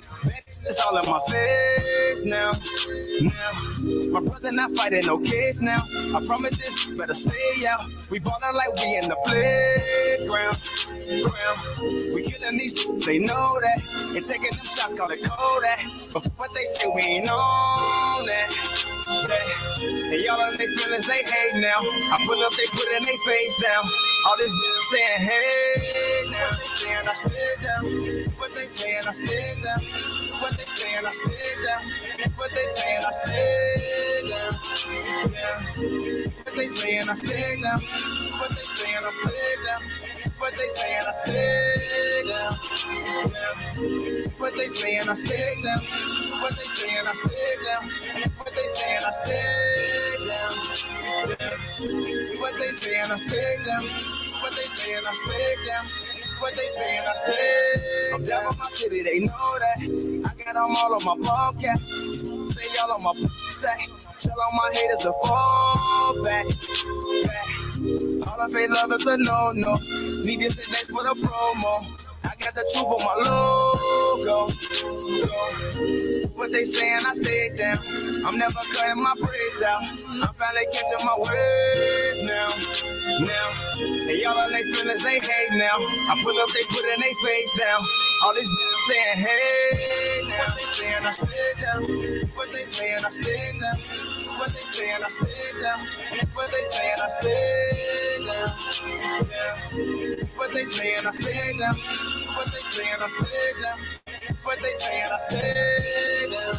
It's all in my face now. My brother not fighting no case now. I promise this, better stay out. We ballin' like we in the playground. We killing these, they know that. And taking them shots, call it Kodak. But what they say, we ain't on that. And y'all on their feelings, they hate now. I pull up, they put in their face down. All this saying, hey, now they saying I stay down. What they saying, I stay down. What they saying, I stay down. What they saying, I stay down. What they saying, I stay down. What they saying, I stay down. What they saying, I stay down. What they saying, I stay down. What they saying, I stay down. What they saying, I stay down. What they saying, I stay down. What they saying, I stay down. What they saying, I stay. I'm down on my city, they know that. I got them all on my podcast. They all on my sack. Tell all my haters to fall back. All of fake love is a no-no. Need this and next for the promo. I got the truth on my logo. What they saying, I stay down. I'm never cutting my braids out. I'm finally catching my wave now. And y'all on their feelings, they hate now. I pull up, they put in their face down. All these saying, hey, now. What they saying, I stay down. What they saying, I stay down. What they saying, I stay down. What they saying, I stay down. What they saying, I stay down. What they saying, I stay down. What they saying, I stay down.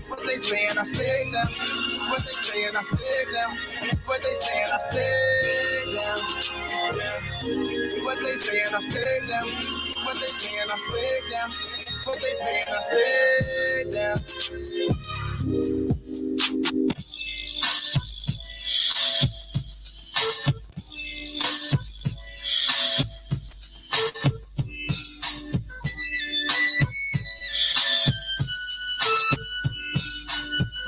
What they saying, I stay down. What they saying, I stay down. What they saying, I stay down. What they saying, I stay down. What they saying, I stay down. What they saying, I stay down.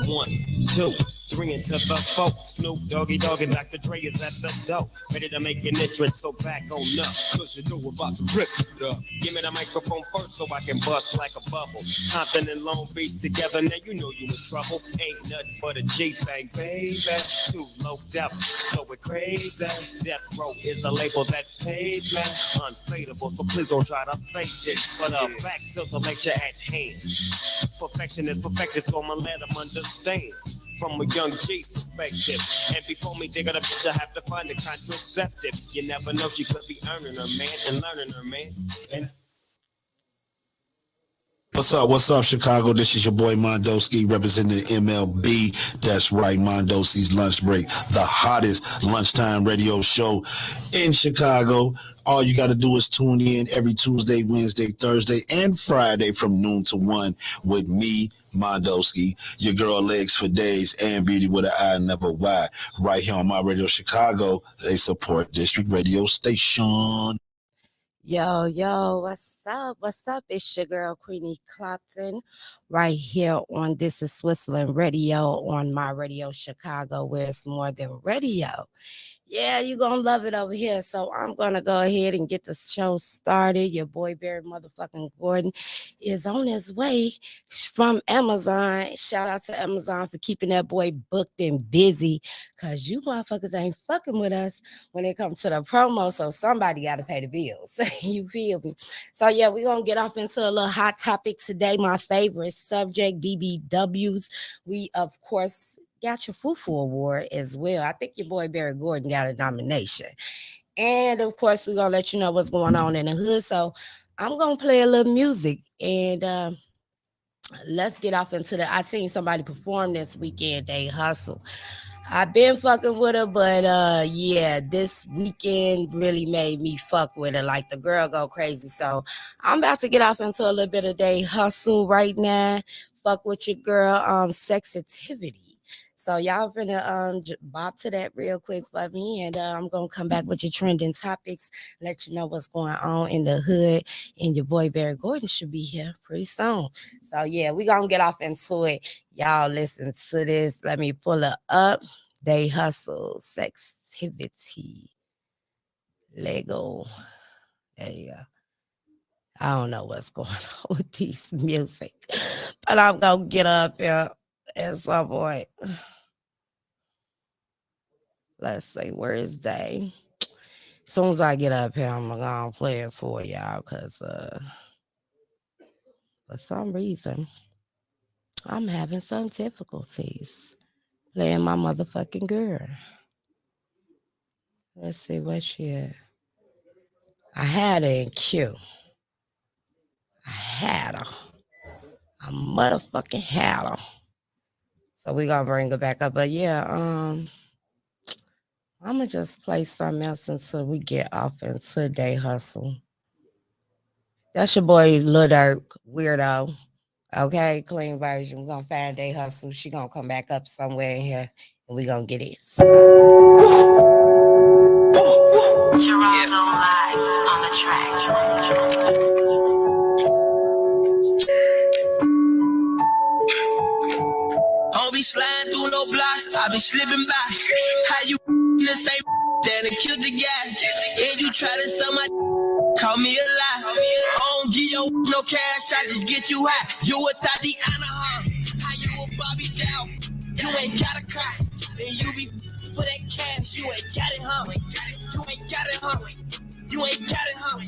One, two, three into the four. Snoop Doggy Dogg and Dr. Dre is at the door. Ready to make an entrance, so back on up. Cause you know we're about to rip it up. Give me the microphone first so I can bust like a bubble. Compton and Long Beach together, now you know you in trouble. Ain't nothing but a G-Bang, baby. Too low devil, so we're crazy. Death Row is the label that pays, man. Unfadable, so please don't try to fake it. But back to the lecture at hand. Perfection is perfected, so I'ma let them understand. From a young G's perspective. And before me dig at a bitch, I have to find a contraceptive. You never know, she could be earning her, man, and learning her, man. And What's up, Chicago? This is your boy Mondowski representing MLB. That's right, Mondowski's Lunch Break, the hottest lunchtime radio show in Chicago. All you got to do is tune in every Tuesday, Wednesday, Thursday, and Friday from noon to 1 with me, Mondowski, your girl Legs for Days, and Beauty with an I Never Why. Right here on My Radio Chicago, they support District Radio Station. Yo, what's up? It's your girl, Queenie Clopton, right here on This is Switzerland Radio on My Radio Chicago, where it's more than radio. Yeah, you're going to love it over here. So I'm going to go ahead and get the show started. Your boy, Barry motherfucking Gordon, is on his way from Amazon. Shout out to Amazon for keeping that boy booked and busy, because you motherfuckers ain't fucking with us when it comes to the promo. So somebody got to pay the bills. You feel me? So, yeah, we're going to get off into a little hot topic today. My favorite subject, BBWs. We, of course, got your Fufu Award as well. I think your boy Barry Gordon got a nomination. And of course, we're gonna let you know what's going on in the hood. So I'm gonna play a little music, and let's get off into the I seen somebody perform this weekend, They Hustle. I've been fucking with her, but yeah, this weekend really made me fuck with her. Like the girl go crazy. So I'm about to get off into a little bit of day hustle right now. Fuck with your girl, Sexativity. So y'all finna bop to that real quick for me, and I'm gonna come back with your trending topics, let you know what's going on in the hood, and your boy Barry Gordon should be here pretty soon. So yeah, we gonna get off into it. Y'all listen to this. Let me pull it up. They hustle, Sexativity, Lego. There you go. I don't know what's going on with these music, but I'm gonna get up here at some point. Let's see, where is Day? As soon as I get up here, I'm gonna play it for y'all because for some reason I'm having some difficulties playing my motherfucking girl. Let's see where she at. I had her in Q. I had her. I motherfucking had her. So we gonna bring her back up. But yeah, I'ma just play something else until we get off into Day Hustle. That's your boy Lil Durk, weirdo. Okay, clean version. We're gonna find Day Hustle. She gonna come back up somewhere in here and we gonna get it. Geraldo live on the track. Don't be sliding through no blocks, I be slipping by. How you the same that and killed the guy? And you try to sell my call me a lie. I don't give you no cash, I just get you high. You a Tati Anaheim, how you a Bobby Dow? You ain't got a car, and you be for that cash. You ain't got it, huh? You ain't got it, huh? You ain't got it, huh?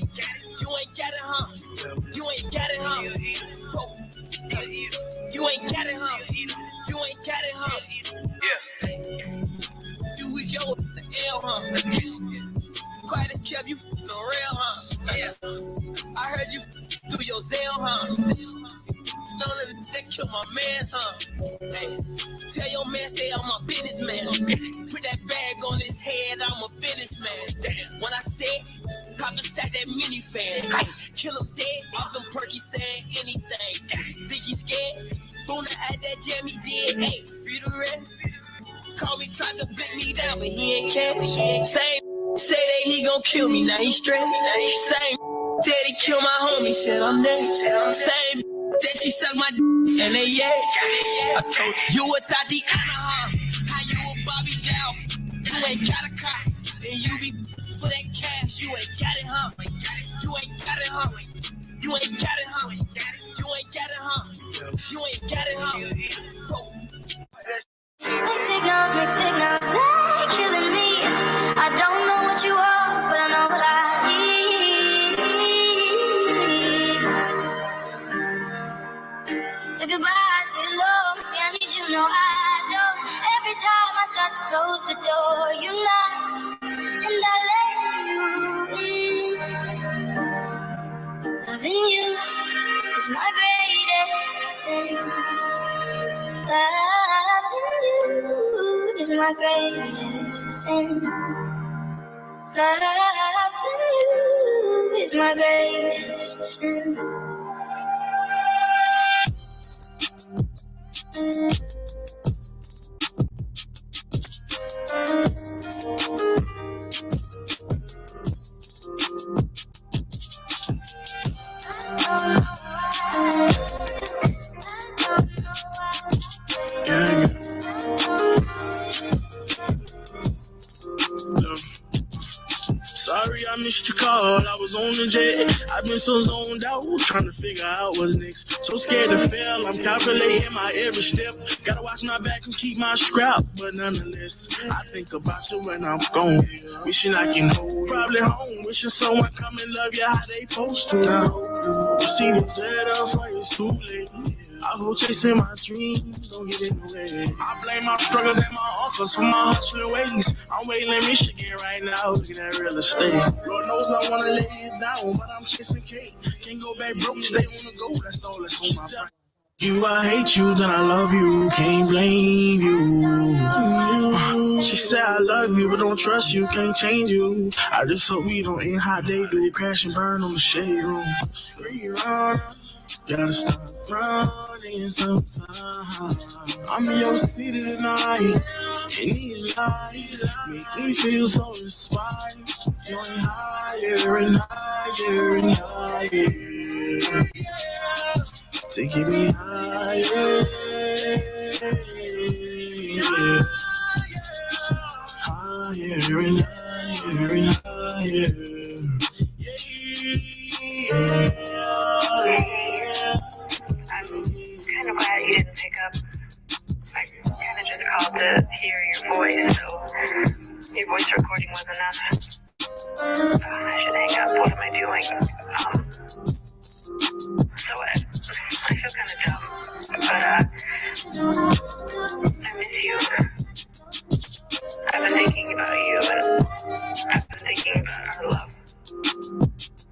You ain't got it, huh? You ain't got it, huh? You ain't got it, huh? You ain't got it, huh? Yeah. You with your L, huh? Quiet as kept you real, huh? I heard you through your Zell, huh? Don't let that kill my man's, huh? Hey, tell your man stay on my business, man. Put that bag on his head, I'm a businessman. When I said, cop inside that minifan. Kill him dead, off them perky saying anything. Think he scared? Boom, I had that jam he did. Hey, free the rest. Call me, tried to beat me down, but he ain't cash. Same say that he gon' kill me, now he straight. Same said he kill my homie, shit, I'm next. Same said she suck my and they yeah. I told you a Tati Anaheim, how you a Bobby Dow? You ain't got a car, and you be for that cash. You ain't got it, huh? You ain't got it, huh? You ain't got it, huh? You ain't got it, huh? You ain't got it, huh? Signals make signals, they're killing me. I don't know what you are, but I know what I need. The goodbyes, they lost, I need you, no, I don't. Every time I start to close the door, you knock, and I let you in. Loving you is my greatest sin. Loving you is my greatest sin. Loving you is my greatest sin. Sorry I missed your call, I was on the jet. I've been so zoned out, trying to figure out what's next. So scared to fail, I'm calculating my every step. Gotta watch my back and keep my scrap, but nonetheless, I think about you when I'm gone. Wishing I can hold, probably home. Wishing someone come and love you how they supposed to. Now, you see this letter for you, it's too late. I hope chasing my dreams, don't get in the way. I blame my struggles and my offers for my hustling ways. I'm waiting in Michigan right now, looking at real estate. Lord knows I wanna lay it down, but I'm chasing cake. Can't go back broke, stay on the go, that's all that's on my mind. You, I hate you, then I love you, can't blame you. She said I love you, but don't trust you, can't change you. I just hope we don't end how they do, crash and burn on the shade room. Free runner, gotta stop running sometimes. I'm in your city tonight, and these lights make me feel so inspired. Going higher and higher and higher. Taking me higher, higher and higher and higher. I'm kind of glad you didn't pick up. I kind of just called to hear your voice, so your voice recording was enough. I should hang up. What am I doing? So what? I feel kind of dumb, but I miss you. I've been thinking about you, and I've been thinking about our love,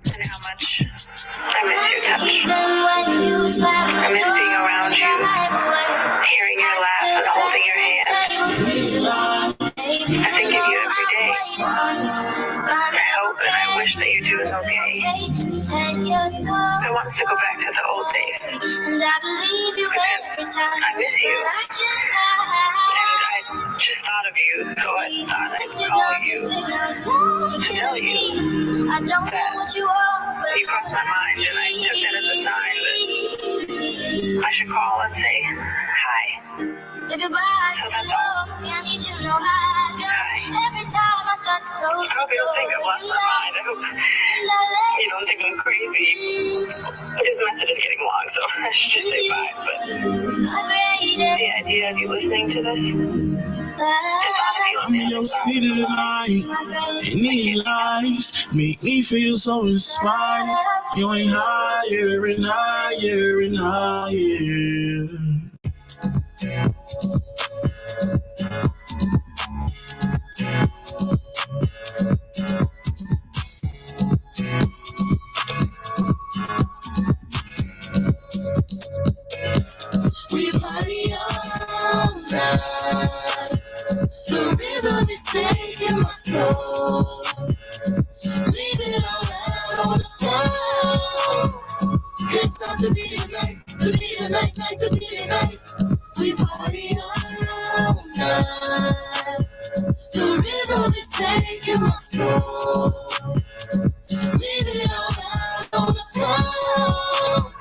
and how much I miss your touch. I miss being around you, hearing your laugh and holding your hand. I think of you every day. I hope and I wish that you're doing okay. I want to go back to the old days. And I believe you every time. I miss you. And I just thought of you, so I thought I'd call you to tell you that you crossed my mind, and I took that as a sign that I should call and say hi. So that's all. I hope you don't think I've lost my mind. I hope you don't think I'm crazy. This message is getting long, so I should just say bye. But the idea of you listening to this, I'm in your city tonight, and these lights make me feel so inspired. Going higher and higher and higher. We party all night. The rhythm is taking my soul. Leave it all out on the floor. Can't stop the beat of the night, the beat of the night, the beat of the night. We party all night. The rhythm is taking my soul. Leave it all out on the floor.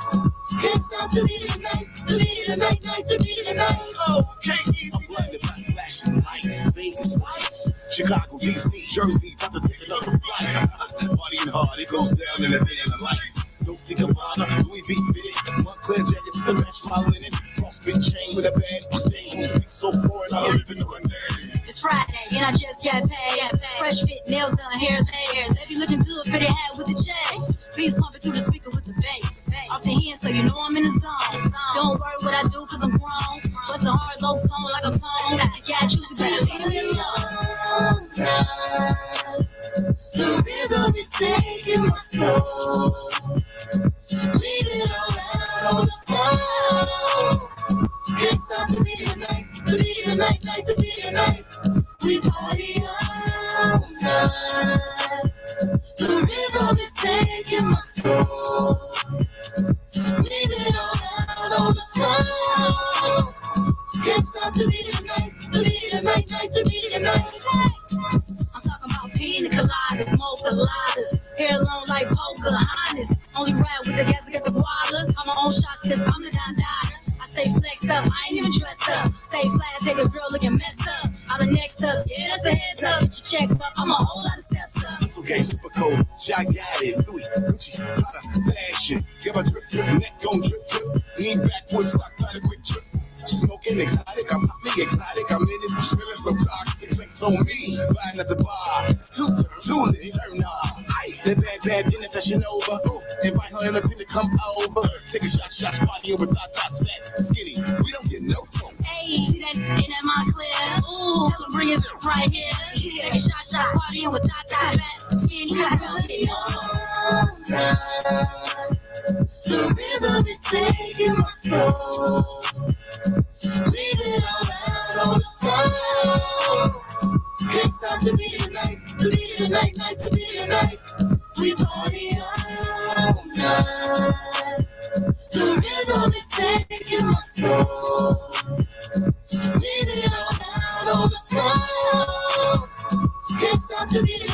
Can't stop the beat of the night, the beat of the night, the beat of the night. Okay, easy. I'm blinded by flashing lights, Vegas lights, Chicago, DC, Jersey, about to take another flight. Partying hard, it goes down in a day of life. No Cabana, Louis V. fitted, Montclair jacket just to match my linen. Frostbit chain with a bad stain, speaks so foreign, I don't even know her name. It's Friday and I just got paid. Fresh fit, nails done, hair laid. They be looking good, fitted hat with the chains. Beats pumping through the speaker with the bass. Off the hand, so you know I'm in the zone. Don't worry what I do, cause I'm grown. Bust a hard low song like I'm toned. Yeah, I choose to be leave me alone. The rhythm is taking my soul. Leave it all out on the floor. Can't stop the beat of the night, the beat of the night, the beat of the night. We party all night. The rhythm is taking my soul. Leave it all out on the floor. Can't stop the beat of the night, the beat of the night, the beat of the night. I'm talking about pina coladas, mocha ladas, hair long like Pocahontas. Only ride with the gas to get the guala. I'm my own shots cause I'm the Don Dada. I stay flexed up, I ain't even dressed up. Stay flat, take a girl looking messed up. I'm the next up, yeah, that's a heads up. Get your checks up, I'm a whole lot of steps up. It's okay, super cold, gigantic, Louis, Gucci, Prada, fashion. Give a drip to the neck, gon' drip, drip. Lean backwards, lock by the quick trip. Smoking exotic, I'm not me exotic. I'm in this bitch feeling so toxic, flex on me. Flying at the bar, two lit, turn on. The bad business session over. Invite her and the team to come over. Take a shot, party over dots, fat, skinny. We don't get no phone. Hey, see that in that Montclair? Ooh, tell them bring it right here. Take a shot, party over dots, fat, skinny. The rhythm is taking my soul. Leaving around on the floor. Can't stop the beat of the night, the beat of the night, night to beat of the night. We party all night. The rhythm is taking my soul. Leaving around on the floor. Can't stop the beat of